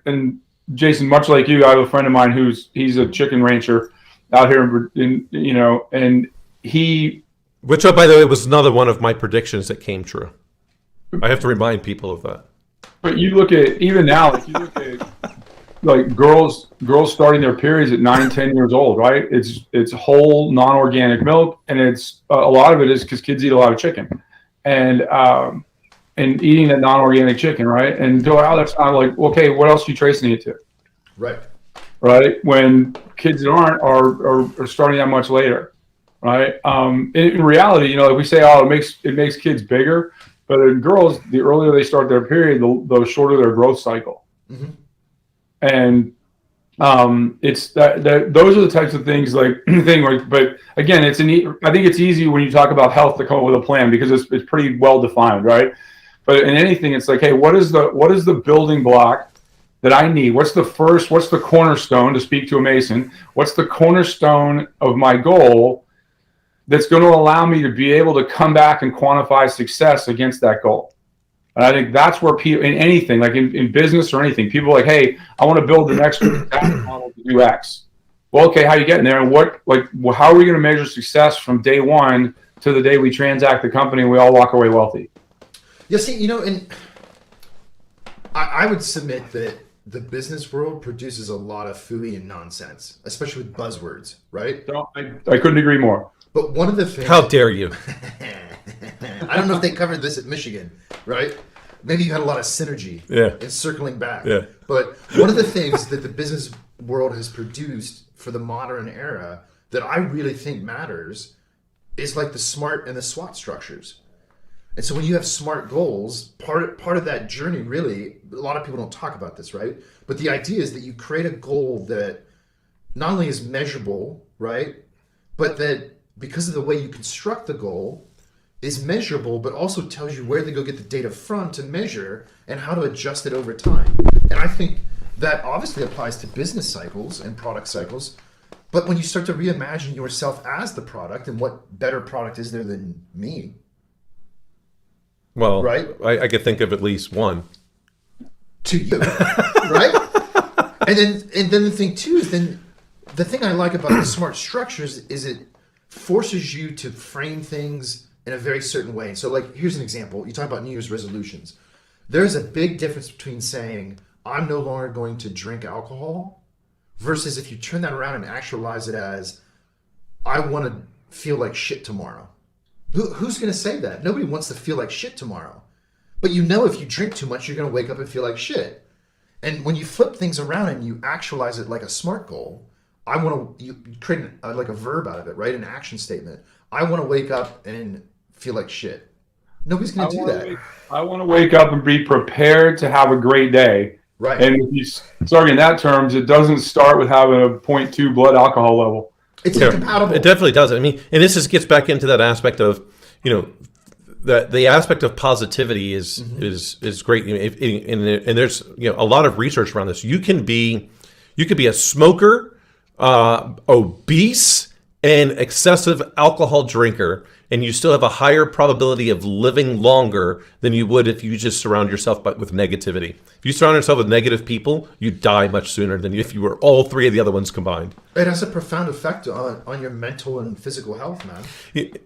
and Jason, much like you, I have a friend of mine he's a chicken rancher out here and he. Which, by the way, was another one of my predictions that came true. I have to remind people of that. But you look at, even now, like you look at like girls starting their periods at 9, 10 years old, right? It's whole non-organic milk, and it's a lot of it is because kids eat a lot of chicken, and eating that non-organic chicken, right? And that's kind of like, okay, what else are you tracing it to? Right. When kids that aren't are starting that much later, right? In reality, like we say, it makes kids bigger, but in girls, the earlier they start their period, the shorter their growth cycle. And it's that those are the types of things but again, I think it's easy when you talk about health to come up with a plan because it's pretty well defined, right? But in anything, it's like, hey, what is the building block that I need? What's the cornerstone, to speak to a Mason? What's the cornerstone of my goal that's going to allow me to be able to come back and quantify success against that goal? And I think that's where people, in anything, like in business or anything, people are like, hey, I want to build the next model to do X. Well, okay, how are you getting there? And how are we going to measure success from day one to the day we transact the company and we all walk away wealthy? Yeah, see, and I would submit that the business world produces a lot of phooey and nonsense, especially with buzzwords, right? No, I couldn't agree more. But one of the things... How dare you? I don't know if they covered this at Michigan, right? Maybe you had a lot of synergy in circling back. Yeah. But one of the things that the business world has produced for the modern era that I really think matters is like the SMART and the SWOT structures. And so when you have SMART goals, part of that journey, really, a lot of people don't talk about this, right? But the idea is that you create a goal that not only is measurable, right? But that because of the way you construct the goal is measurable, but also tells you where to go get the data from to measure and how to adjust it over time. And I think that obviously applies to business cycles and product cycles. But when you start to reimagine yourself as the product, and what better product is there than me? Well, right? I could think of at least one. To you, right? And then the thing too is the thing I like about the SMART structures is it forces you to frame things in a very certain way. So like, here's an example. You talk about New Year's resolutions. There's a big difference between saying, I'm no longer going to drink alcohol, versus if you turn that around and actualize it as, I want to feel like shit tomorrow. Who's going to say that? Nobody wants to feel like shit tomorrow. But if you drink too much, you're going to wake up and feel like shit. And when you flip things around and you actualize it like a SMART goal, you create like a verb out of it, right? An action statement. I want to wake up and feel like shit. Nobody's going to do that. I want to wake up and be prepared to have a great day. Right. And if you start in that terms, it doesn't start with having a 0.2 blood alcohol level. It's incompatible. It definitely does. I mean, and this gets back into that aspect of, the aspect of positivity is great. And there's a lot of research around this. You could be a smoker obese and excessive alcohol drinker, and you still have a higher probability of living longer than you would if you just surround yourself with negativity. If you surround yourself with negative people, you die much sooner than if you were all three of the other ones combined. It has a profound effect on your mental and physical health, man.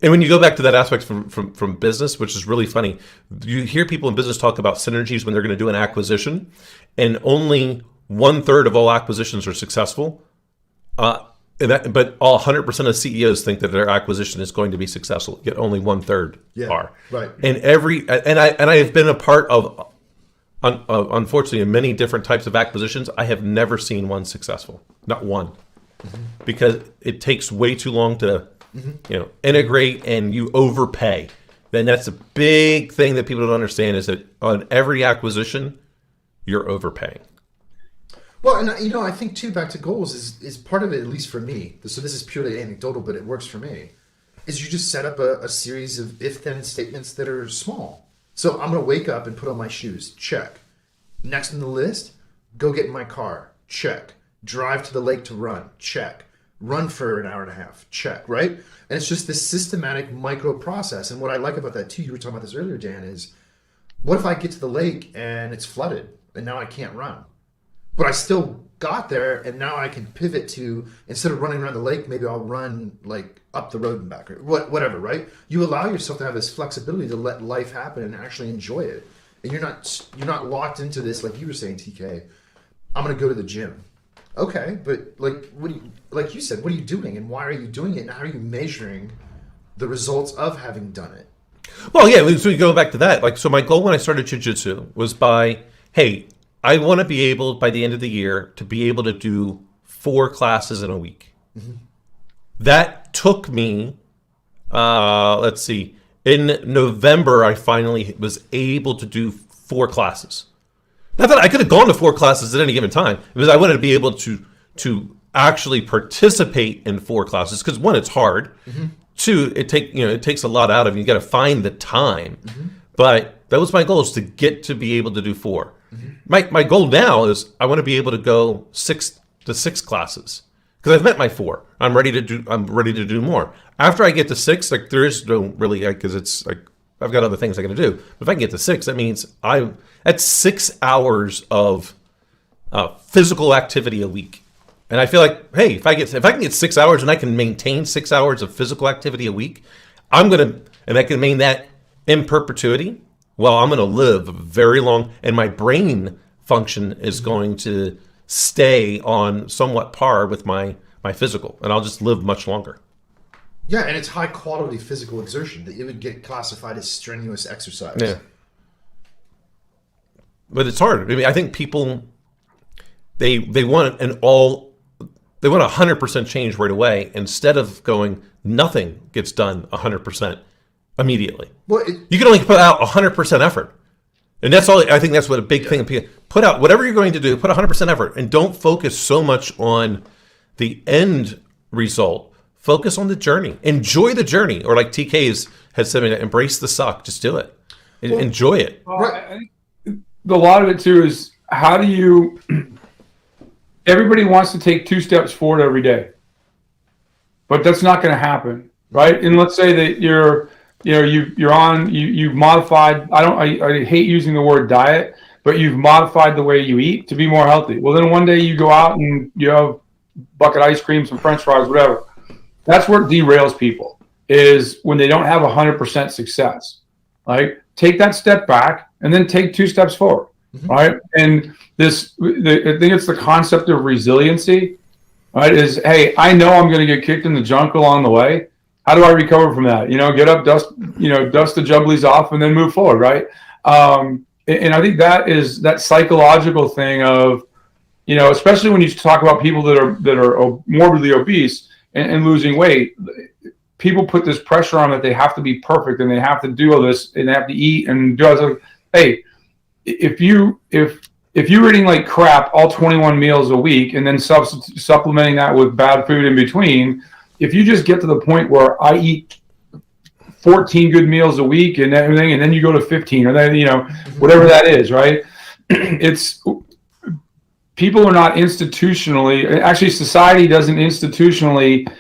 And when you go back to that aspect from business, which is really funny, you hear people in business talk about synergies when they're going to do an acquisition, and only 1/3 of all acquisitions are successful. But all 100% of CEOs think that their acquisition is going to be successful. Yet only 1/3 are. Right. And I have been a part of, unfortunately, in many different types of acquisitions. I have never seen one successful, not one, because it takes way too long to, integrate, and you overpay. Then that's a big thing that people don't understand, is that on every acquisition, you're overpaying. Well, and I think too, back to goals is part of it, at least for me. So this is purely anecdotal, but it works for me. Is you just set up a series of if-then statements that are small. So I'm going to wake up and put on my shoes. Check. Next on the list, go get in my car. Check. Drive to the lake to run. Check. Run for an hour and a half. Check. Right? And it's just this systematic micro process. And what I like about that too, you were talking about this earlier, Dan, is what if I get to the lake and it's flooded and now I can't run? But I still got there, and now I can pivot to, instead of running around the lake, maybe I'll run like up the road and back, or whatever, right? You allow yourself to have this flexibility to let life happen and actually enjoy it. And you're not locked into this, like you were saying, TK, I'm going to go to the gym. Okay, but like you said, what are you doing, and why are you doing it, and how are you measuring the results of having done it? Well, yeah, so we go back to that. So my goal when I started jiu-jitsu was hey, I want to be able, by the end of the year, to be able to do 4 classes in a week. Mm-hmm. That took me, in November, I finally was able to do 4 classes. Not that I could have gone to 4 classes at any given time, because I wanted to be able to actually participate in 4 classes, because 1, it's hard. Mm-hmm. 2, it takes a lot out of you. You got to find the time. Mm-hmm. But that was my goal, is to get to be able to do 4. Mm-hmm. My goal now is I want to be able to go 6 classes, because I've met my 4. I'm ready to do more. After I get to 6, there is no really, because it's I've got other things I got to do. But if I can get to 6, that means that's 6 hours of physical activity a week. And I feel like, hey, if I can get 6 hours and I can maintain 6 hours of physical activity a week, and I can maintain that in perpetuity. Well, I'm going to live very long, and my brain function is going to stay on somewhat par with my physical, and I'll just live much longer. Yeah, and it's high quality physical exertion that it would get classified as strenuous exercise. Yeah. But it's hard. I mean, I think people, they want they want 100% change right away, instead of going, nothing gets done 100%. Immediately. Well, you can only put out 100% effort. And that's all. I think that's what a big thing. Put out whatever you're going to do, put 100% effort, and don't focus so much on the end result. Focus on the journey. Enjoy the journey. Or like TK has said, embrace the suck. Just do it. Enjoy it. Right. I think a lot of it too is, how do you, everybody wants to take 2 steps forward every day, but that's not going to happen. Right. And let's say that you've modified, I hate using the word diet, but you've modified the way you eat to be more healthy. Well, then one day you go out and you have a bucket of ice cream, some French fries, whatever. That's what derails people, is when they don't have 100% success. Like, take that step back and then take 2 steps forward. Mm-hmm. Right. And I think it's the concept of resiliency, right? Is, hey, I know I'm going to get kicked in the junk along the way. How do I recover from that? Get up, dust the jubblies off, and then move forward, right? And I think that is that psychological thing of, especially when you talk about people that are morbidly obese and losing weight, people put this pressure on that they have to be perfect and they have to do all this and they have to eat and do all this. Hey, if you're eating like crap all 21 meals a week and then supplementing that with bad food in between, if you just get to the point where I eat 14 good meals a week and everything, and then you go to 15 or then, whatever that is, right? people are not institutionally, actually society doesn't institutionally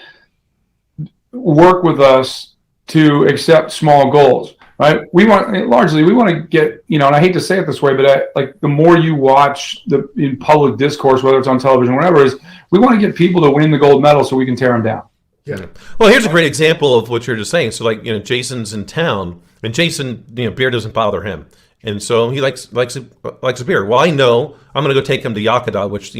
work with us to accept small goals, right? We want to get, and I hate to say it this way, but like the more you watch in public discourse, whether it's on television or whatever, is we want to get people to win the gold medal so we can tear them down. Yeah. Well, here's a great example of what you're just saying. So like, Jason's in town, and Jason, beer doesn't bother him. And so he likes a beer. Well, I know I'm going to go take him to Yakada, which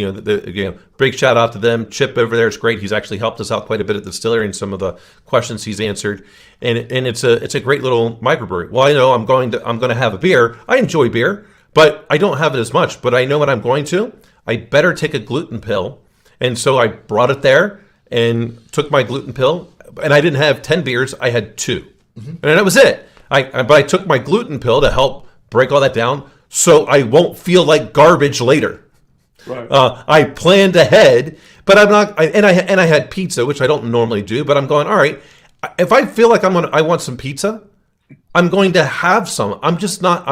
big shout out to them. Chip over there is great. He's actually helped us out quite a bit at the distillery and some of the questions he's answered. And it's a great little microbrewery. Well, I know I'm going to have a beer. I enjoy beer, but I don't have it as much. But I know what I'm going to. I better take a gluten pill. And so I brought it there and took my gluten pill. And I didn't have 10 beers. I had 2, and that was it. But I took my gluten pill to help break all that down so I won't feel like garbage later. Right. I planned ahead, but I'm not. I had pizza, which I don't normally do. But I'm going, all right. If I feel like I want some pizza, I'm going to have some. I'm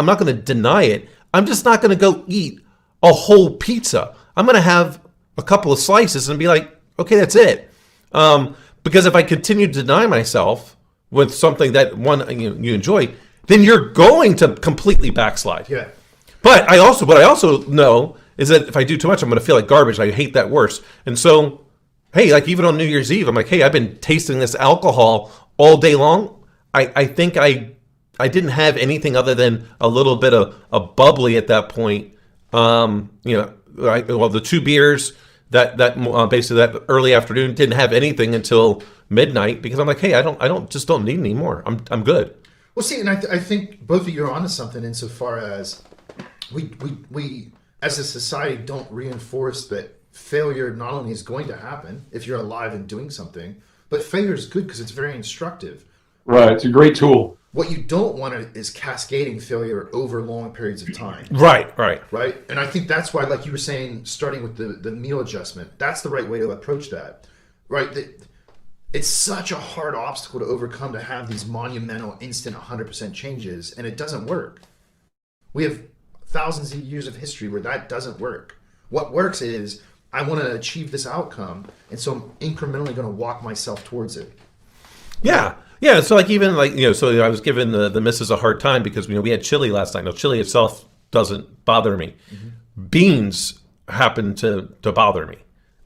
not going to deny it. I'm just not going to go eat a whole pizza. I'm going to have a couple of slices and be like, okay, that's it. Because if I continue to deny myself with something that you enjoy, then you're going to completely backslide. Yeah. But what I also know is that if I do too much, I'm going to feel like garbage. I hate that worse. And so, hey, like even on New Year's Eve, I'm like, hey, I've been tasting this alcohol all day long. I think I didn't have anything other than a little bit of a bubbly at that point. The 2 beers that basically that early afternoon didn't have anything until midnight because I'm like, hey, I don't need any more. I'm good. Well, see, and I think both of you are onto something insofar as we as a society don't reinforce that failure not only is going to happen if you're alive and doing something, but failure is good because it's very instructive. Right, it's a great tool. What you don't want is cascading failure over long periods of time. Right. And I think that's why, like you were saying, starting with the meal adjustment, that's the right way to approach that, right? It's such a hard obstacle to overcome to have these monumental, instant 100% changes, and it doesn't work. We have thousands of years of history where that doesn't work. What works is, I want to achieve this outcome, and so I'm incrementally going to walk myself towards it. Yeah. So like even so I was giving the missus a hard time because we had chili last night. Now chili itself doesn't bother me. Mm-hmm. Beans happen to bother me.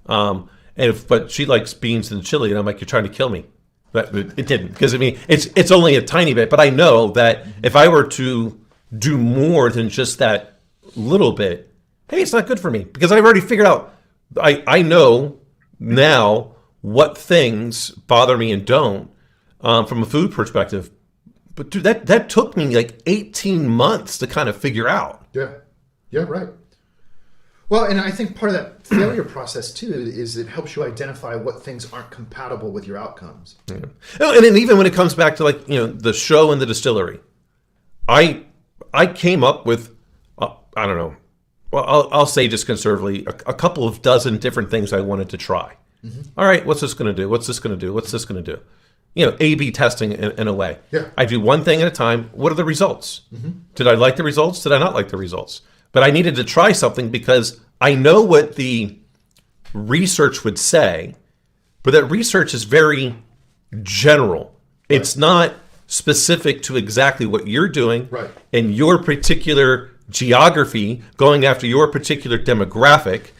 But she likes beans and chili, and I'm like, you're trying to kill me. But it didn't, because it's only a tiny bit. But I know that if I were to do more than just that little bit, hey, it's not good for me because I've already figured out. I know now what things bother me and don't from a food perspective. But dude, that took me like 18 months to kind of figure out. Yeah, right. Well, and I think part of that failure process too is it helps you identify what things aren't compatible with your outcomes. Yeah. And then even when it comes back to the show and the distillery, I came up with I don't know. Well, I'll say just conservatively a couple of dozen different things I wanted to try. Mm-hmm. All right, what's this going to do? What's this going to do? What's this going to do? A/B testing in a way. Yeah. I do one thing at a time. What are the results? Mm-hmm. Did I like the results? Did I not like the results? But I needed to try something because I know what the research would say, but that research is very general. Right. It's not specific to exactly what you're doing in your particular geography, going after your particular demographic.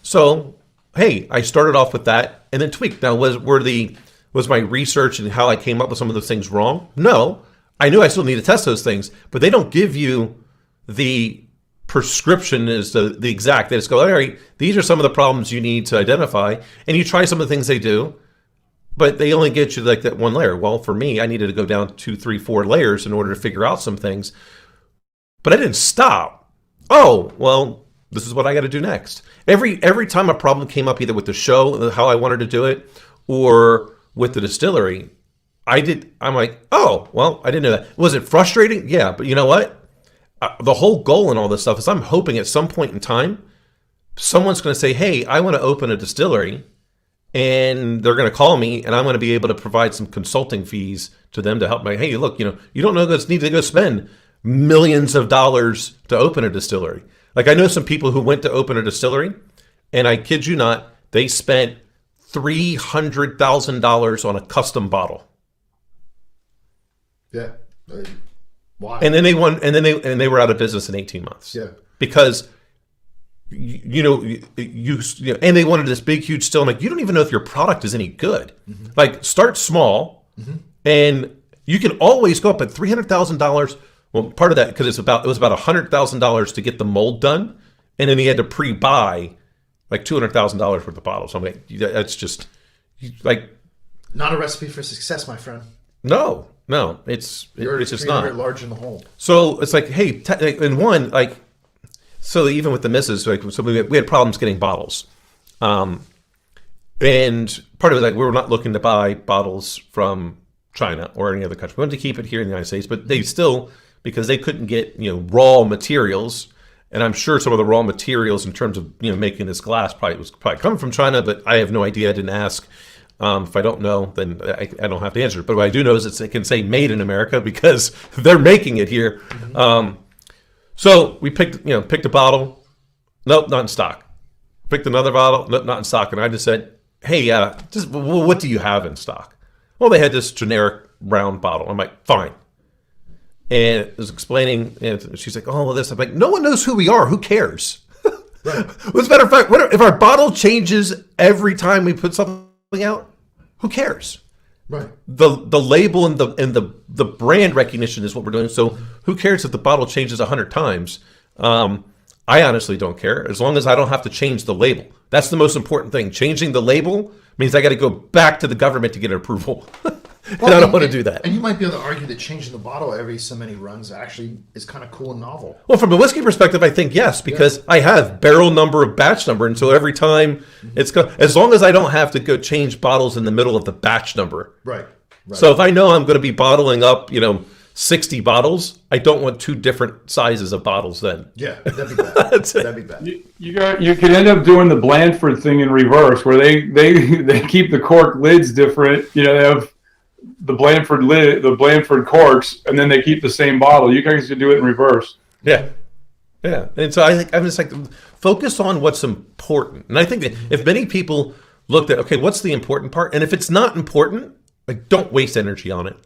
So, hey, I started off with that and then tweaked. Now, was my research and how I came up with some of those things wrong? No. I knew I still need to test those things, but they don't give you the prescription is the exact. They just go, all right, these are some of the problems you need to identify, and you try some of the things they do, but they only get you like that one layer. Well, for me, I needed to go down 2, 3, 4 layers in order to figure out some things, but I didn't stop. Oh, well, this is what I got to do next. Every time a problem came up, either with the show, how I wanted to do it, or with the distillery, I'm like, oh, well, I didn't know that. Was it frustrating? Yeah, but you know what? The whole goal in all this stuff is I'm hoping at some point in time, someone's going to say, hey, I want to open a distillery, and they're going to call me, and I'm going to be able to provide some consulting fees to them to help me. Hey, look, you don't need to go spend millions of dollars to open a distillery. Like I know some people who went to open a distillery, and I kid you not, they spent $300,000 on a custom bottle. Yeah. Why? And then they they were out of business in 18 months. Yeah. Because you know, and they wanted this big, huge still. I'm like, you don't even know if your product is any good. Mm-hmm. Like, start small, and you can always go up. But $300,000. Well, part of that because it was about $100,000 to get the mold done, and then he had to pre-buy like $200,000 worth of bottles. So I'm like, that's just like not a recipe for success, my friend. No, it's just not large in the hole. So it's like, hey, and one like. So even with the misses, like so we had problems getting bottles, and part of it like we were not looking to buy bottles from China or any other country. We wanted to keep it here in the United States, but they still because they couldn't get raw materials, and I'm sure some of the raw materials in terms of making this glass probably coming from China, but I have no idea. I didn't ask. If I don't know, then I don't have to answer it. But what I do know is it can say "Made in America" because they're making it here. Mm-hmm. So we picked a bottle. Nope, not in stock. Picked another bottle. Nope, not in stock. And I just said, hey, what do you have in stock? Well, they had this generic round bottle. I'm like, fine. And it was explaining, and she's like, oh, well, this. I'm like, no one knows who we are. Who cares? Right. As a matter of fact, if our bottle changes every time we put something out, who cares? Right. The label and the brand recognition is what we're doing. So who cares if the bottle changes 100 times? I honestly don't care as long as I don't have to change the label. That's the most important thing. Changing the label means I got to go back to the government to get approval. And I don't want to do that. And you might be able to argue that changing the bottle every so many runs actually is kind of cool and novel. Well, from a whiskey perspective, I think yes, because I have barrel number of batch number, and so every time it's as long as I don't have to go change bottles in the middle of the batch number. Right. So if I know I'm going to be bottling up, 60 bottles, I don't want two different sizes of bottles then. Yeah, that'd be bad. That'd be bad. You could end up doing the Blandford thing in reverse, where they keep the cork lids different. They have the Blandford lid, the Blandford corks, and then they keep the same bottle. You guys could do it in reverse. Yeah. And so I think I'm just like focus on what's important. And I think that if many people looked at what's the important part, and if it's not important, like don't waste energy on it.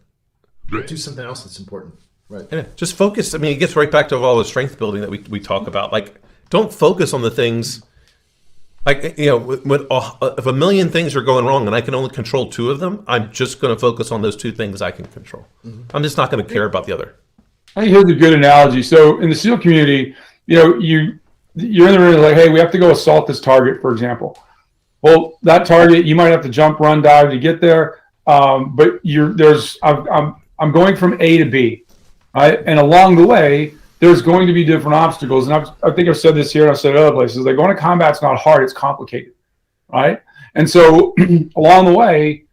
Do something else that's important. Right. Yeah, just focus. I mean, it gets right back to all the strength building that we talk about. Like, don't focus on the things. Like, if a million things are going wrong and I can only control two of them, I'm just going to focus on those two things I can control. Mm-hmm. I'm just not going to care about the other. I think here's a good analogy. So in the SEAL community, you're in the room like, hey, we have to go assault this target, for example. Well, that target, you might have to jump, run, dive to get there. But I'm going from A to B, right? And along the way, there's going to be different obstacles. And I think I've said this here and I've said it other places. Like going to combat's not hard, it's complicated, right? And so along the way,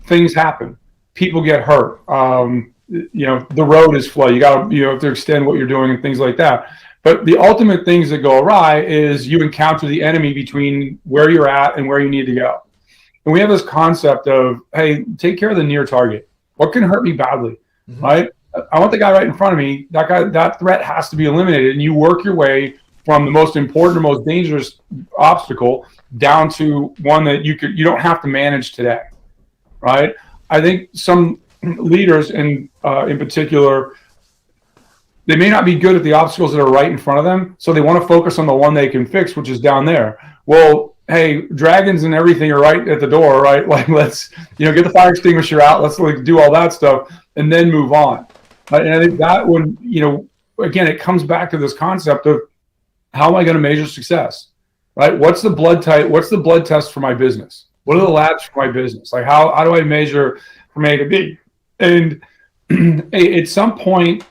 things happen. People get hurt. The road is flooded. You have to extend what you're doing and things like that. But the ultimate things that go awry is you encounter the enemy between where you're at and where you need to go. And we have this concept of, hey, take care of the near target. What can hurt me badly, right? I want the guy right in front of me. That threat has to be eliminated. And you work your way from the most important or most dangerous obstacle down to one that you don't have to manage today, right? I think some leaders in particular, they may not be good at the obstacles that are right in front of them. So they want to focus on the one they can fix, which is down there. Well, hey, dragons and everything are right at the door, right? Like, let's, get the fire extinguisher out. Let's do all that stuff and then move on. And I think that when, again, it comes back to this concept of how am I going to measure success, right? What's the blood type? What's the blood test for my business? What are the labs for my business? Like, how do I measure from A to B? And at some point,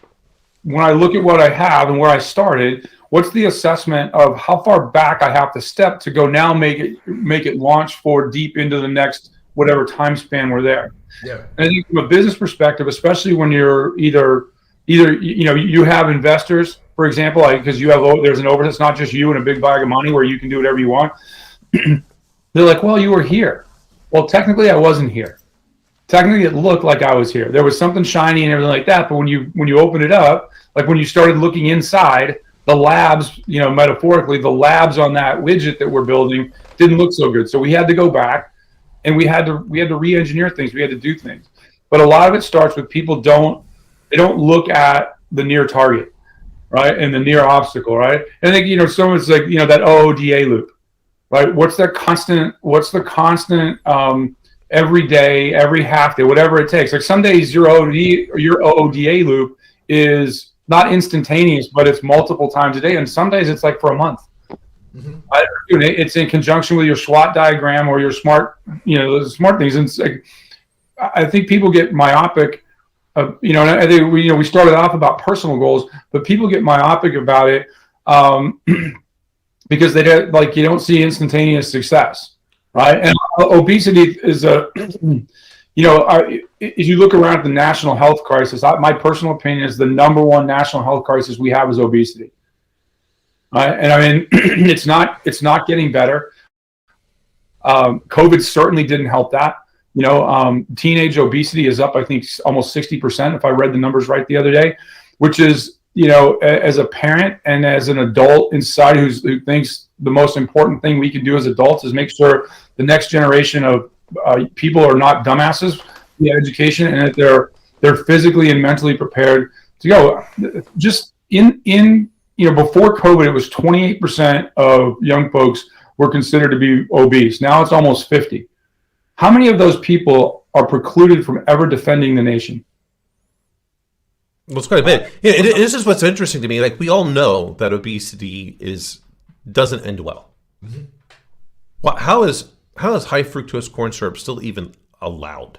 when I look at what I have and where I started, what's the assessment of how far back I have to step to go now make it launch forward deep into the next whatever time span we're there. Yeah. And I think from a business perspective, especially when you're either you have investors, for example, because there's an overhead. It's not just you and a big bag of money where you can do whatever you want. They're like, well, you were here. Well, technically, I wasn't here. Technically, it looked like I was here. There was something shiny and everything like that. But when you open it up, like when you started looking inside, the labs, metaphorically, the labs on that widget that we're building didn't look so good. So we had to go back and we had to re-engineer things. We had to do things. But a lot of it starts with people don't look at the near target, right? And the near obstacle, right? And I think, someone's like, that OODA loop, right? What's the constant every day, every half day, whatever it takes. Like some days your OODA loop is not instantaneous, but it's multiple times a day. And some days it's like for a month. Mm-hmm. It's in conjunction with your SWOT diagram or your smart, the smart things. And it's like, I think people get myopic, and I think we started off about personal goals, but people get myopic about it because they don't see instantaneous success, right? And obesity is if you look around at the national health crisis, my personal opinion is the number one national health crisis we have is obesity. Right? And I mean, it's not getting better. COVID certainly didn't help that. Teenage obesity is up, I think, almost 60%, if I read the numbers right the other day, which is, as a parent and as an adult inside who thinks the most important thing we can do as adults is make sure the next generation of people are not dumbasses in the education and that they're physically and mentally prepared to go. Just before COVID, it was 28% of young folks were considered to be obese. Now it's almost 50%. How many of those people are precluded from ever defending the nation? Well, it's quite a bit. This is what's interesting to me. Like, we all know that obesity doesn't end well. Mm-hmm. Well, how is high fructose corn syrup still even allowed?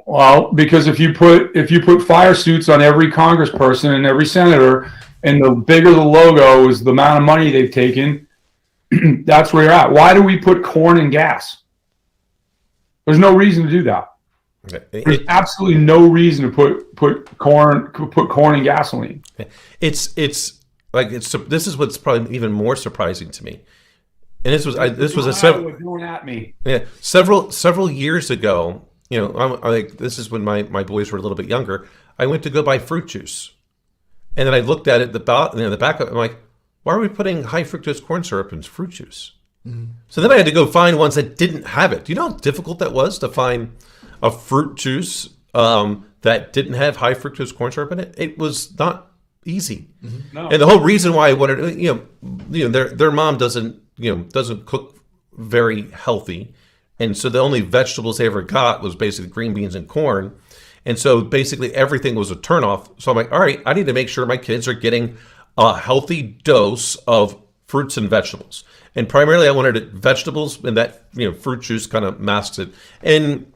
Well, because if you put fire suits on every congressperson and every senator, and the bigger the logo is the amount of money they've taken, that's where you're at. Why do we put corn in gas? There's no reason to do that. There's absolutely no reason to put corn in gasoline. This is what's probably even more surprising to me. And this was going at me. Yeah, several years ago. This is when my boys were a little bit younger. I went to go buy fruit juice, and then I looked at it the back of it. I'm like, why are we putting high fructose corn syrup in fruit juice? Mm-hmm. So then I had to go find ones that didn't have it. Do you know how difficult that was to find a fruit juice that didn't have high fructose corn syrup in it? It was not easy. Mm-hmm. No. And the whole reason why I wanted, their mom doesn't cook very healthy, and so the only vegetables they ever got was basically green beans and corn, and so basically everything was a turnoff. So I'm like, all right, I need to make sure my kids are getting a healthy dose of fruits and vegetables. And primarily I wanted vegetables, and that, fruit juice kind of masks it. And,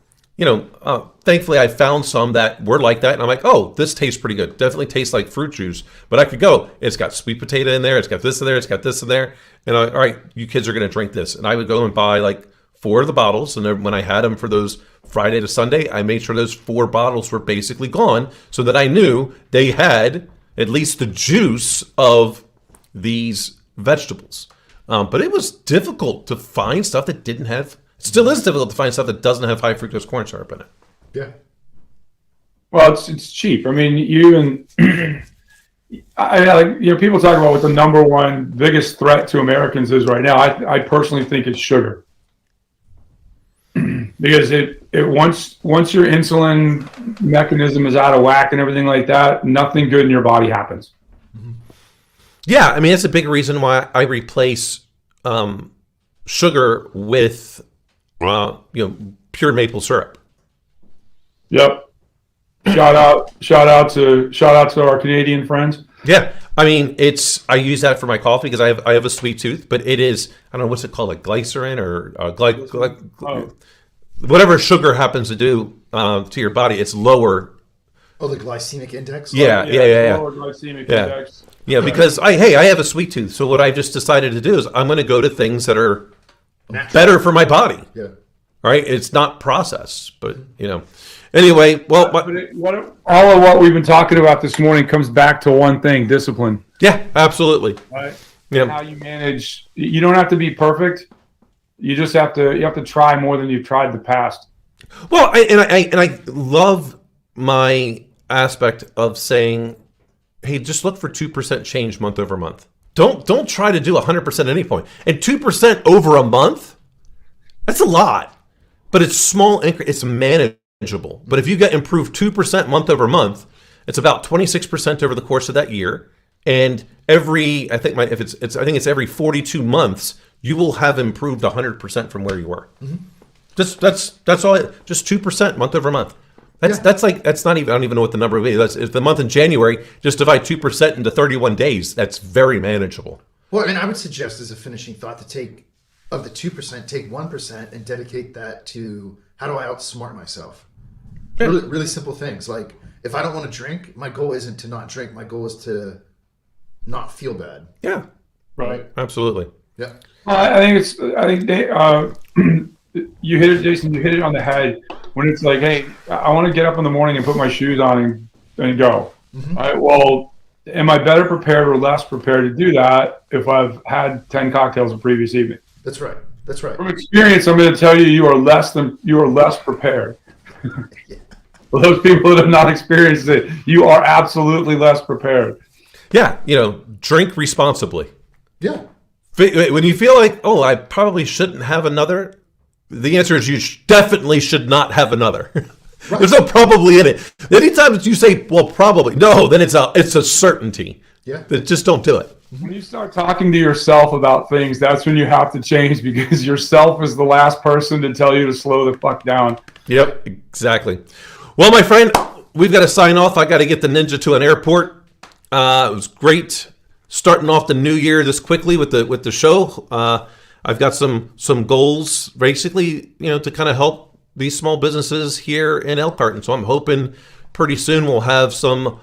thankfully I found some that were like that. And I'm like, oh, this tastes pretty good. Definitely tastes like fruit juice. But I could go, it's got sweet potato in there. It's got this in there. It's got this in there. And all right, you kids are going to drink this. And I would go and buy like 4 of the bottles. And then when I had them for those Friday to Sunday, I made sure those 4 bottles were basically gone so that I knew they had at least the juice of these vegetables. But it was difficult to find stuff that didn't have. It still is difficult to find stuff that doesn't have high fructose corn syrup in it. Yeah. Well, it's cheap. I mean, people talk about what the number one biggest threat to Americans is right now. I personally think it's sugar, because it once your insulin mechanism is out of whack and everything like that, nothing good in your body happens. Yeah, I mean, it's a big reason why I replace sugar with pure maple syrup. Yep. Shout out to our Canadian friends. Yeah, I mean, I use that for my coffee because I have a sweet tooth, but it is, I don't know what's it called, like glycerin or whatever sugar happens to do to your body. It's lower. Oh, the glycemic index. Yeah. Lower glycemic index. Yeah, because I have a sweet tooth. So what I've just decided to do is I'm going to go to things that are better for my body. Yeah. All right. It's not processed, but Anyway, well, all of what we've been talking about this morning comes back to one thing: discipline. Yeah, absolutely. Right. Yeah. How you manage. You don't have to be perfect. You just have to try more than you've tried the past. Well, I love my aspect of saying, hey, just look for 2% change month over month. Don't try to do 100% at any point. And 2% over a month, that's a lot. But it's small increment. It's manageable. But if you get improved 2% month over month, it's about 26% over the course of that year. And every, I think it's every 42 months, you will have improved 100% from where you were. Mm-hmm. That's all. Just 2% month over month. That's not even. I don't even know what the number would be. If the month in January, just divide 2% into 31 days. That's very manageable. Well, I would suggest as a finishing thought to take of the 2%, take 1% and dedicate that to how do I outsmart myself. Yeah. Really simple things. Like if I don't want to drink, my goal isn't to not drink. My goal is to not feel bad. Yeah. Right. Absolutely. Yeah. I think they. You hit it, Jason. You hit it on the head when it's like, hey, I want to get up in the morning and put my shoes on and go. Mm-hmm. All right, well, am I better prepared or less prepared to do that if I've had 10 cocktails the previous evening? That's right. From experience, I'm going to tell you, you are less prepared. For those people that have not experienced it, you are absolutely less prepared. Yeah, drink responsibly. Yeah. When you feel like, oh, I probably shouldn't have another, the answer is you definitely should not have another. Right. There's no probably in it. Anytime that you say, well, probably, no, then it's a certainty. Yeah. That just don't do it. When you start talking to yourself about things, that's when you have to change because yourself is the last person to tell you to slow the fuck down. Yep, exactly. Well, my friend, we've got to sign off. I got to get the ninja to an airport. It was great starting off the new year this quickly with the show. I've got some goals, basically, to kind of help these small businesses here in Elkhart. And so I'm hoping pretty soon we'll have some,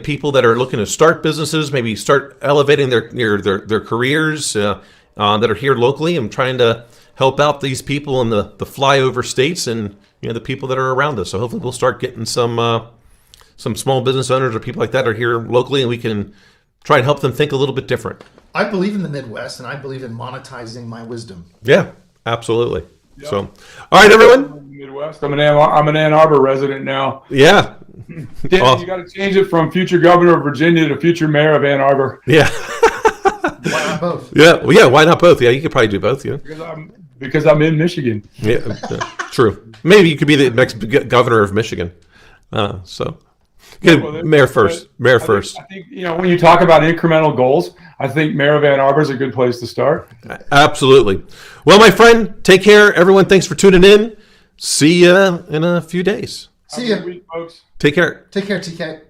people that are looking to start businesses, maybe start elevating their careers that are here locally. I'm trying to help out these people in the flyover states and the people that are around us. So hopefully we'll start getting some small business owners or people like that are here locally, and we can try and help them think a little bit different. I believe in the Midwest, and I believe in monetizing my wisdom. Yeah, absolutely. Yep. So, all right, everyone. Midwest. I'm an Ann Arbor resident now. Yeah. Dan, you got to change it from future governor of Virginia to future mayor of Ann Arbor. Yeah. Why not both? Yeah. Well, yeah. Why not both? Yeah, you could probably do both. Yeah. Because I'm in Michigan. Yeah. True. Maybe you could be the next governor of Michigan. Mayor first. I think when you talk about incremental goals, I think mayor of Ann Arbor is a good place to start. Absolutely. Well, my friend, take care. Everyone, thanks for tuning in. See you in a few days. See you, folks. Take care. Take care, TK.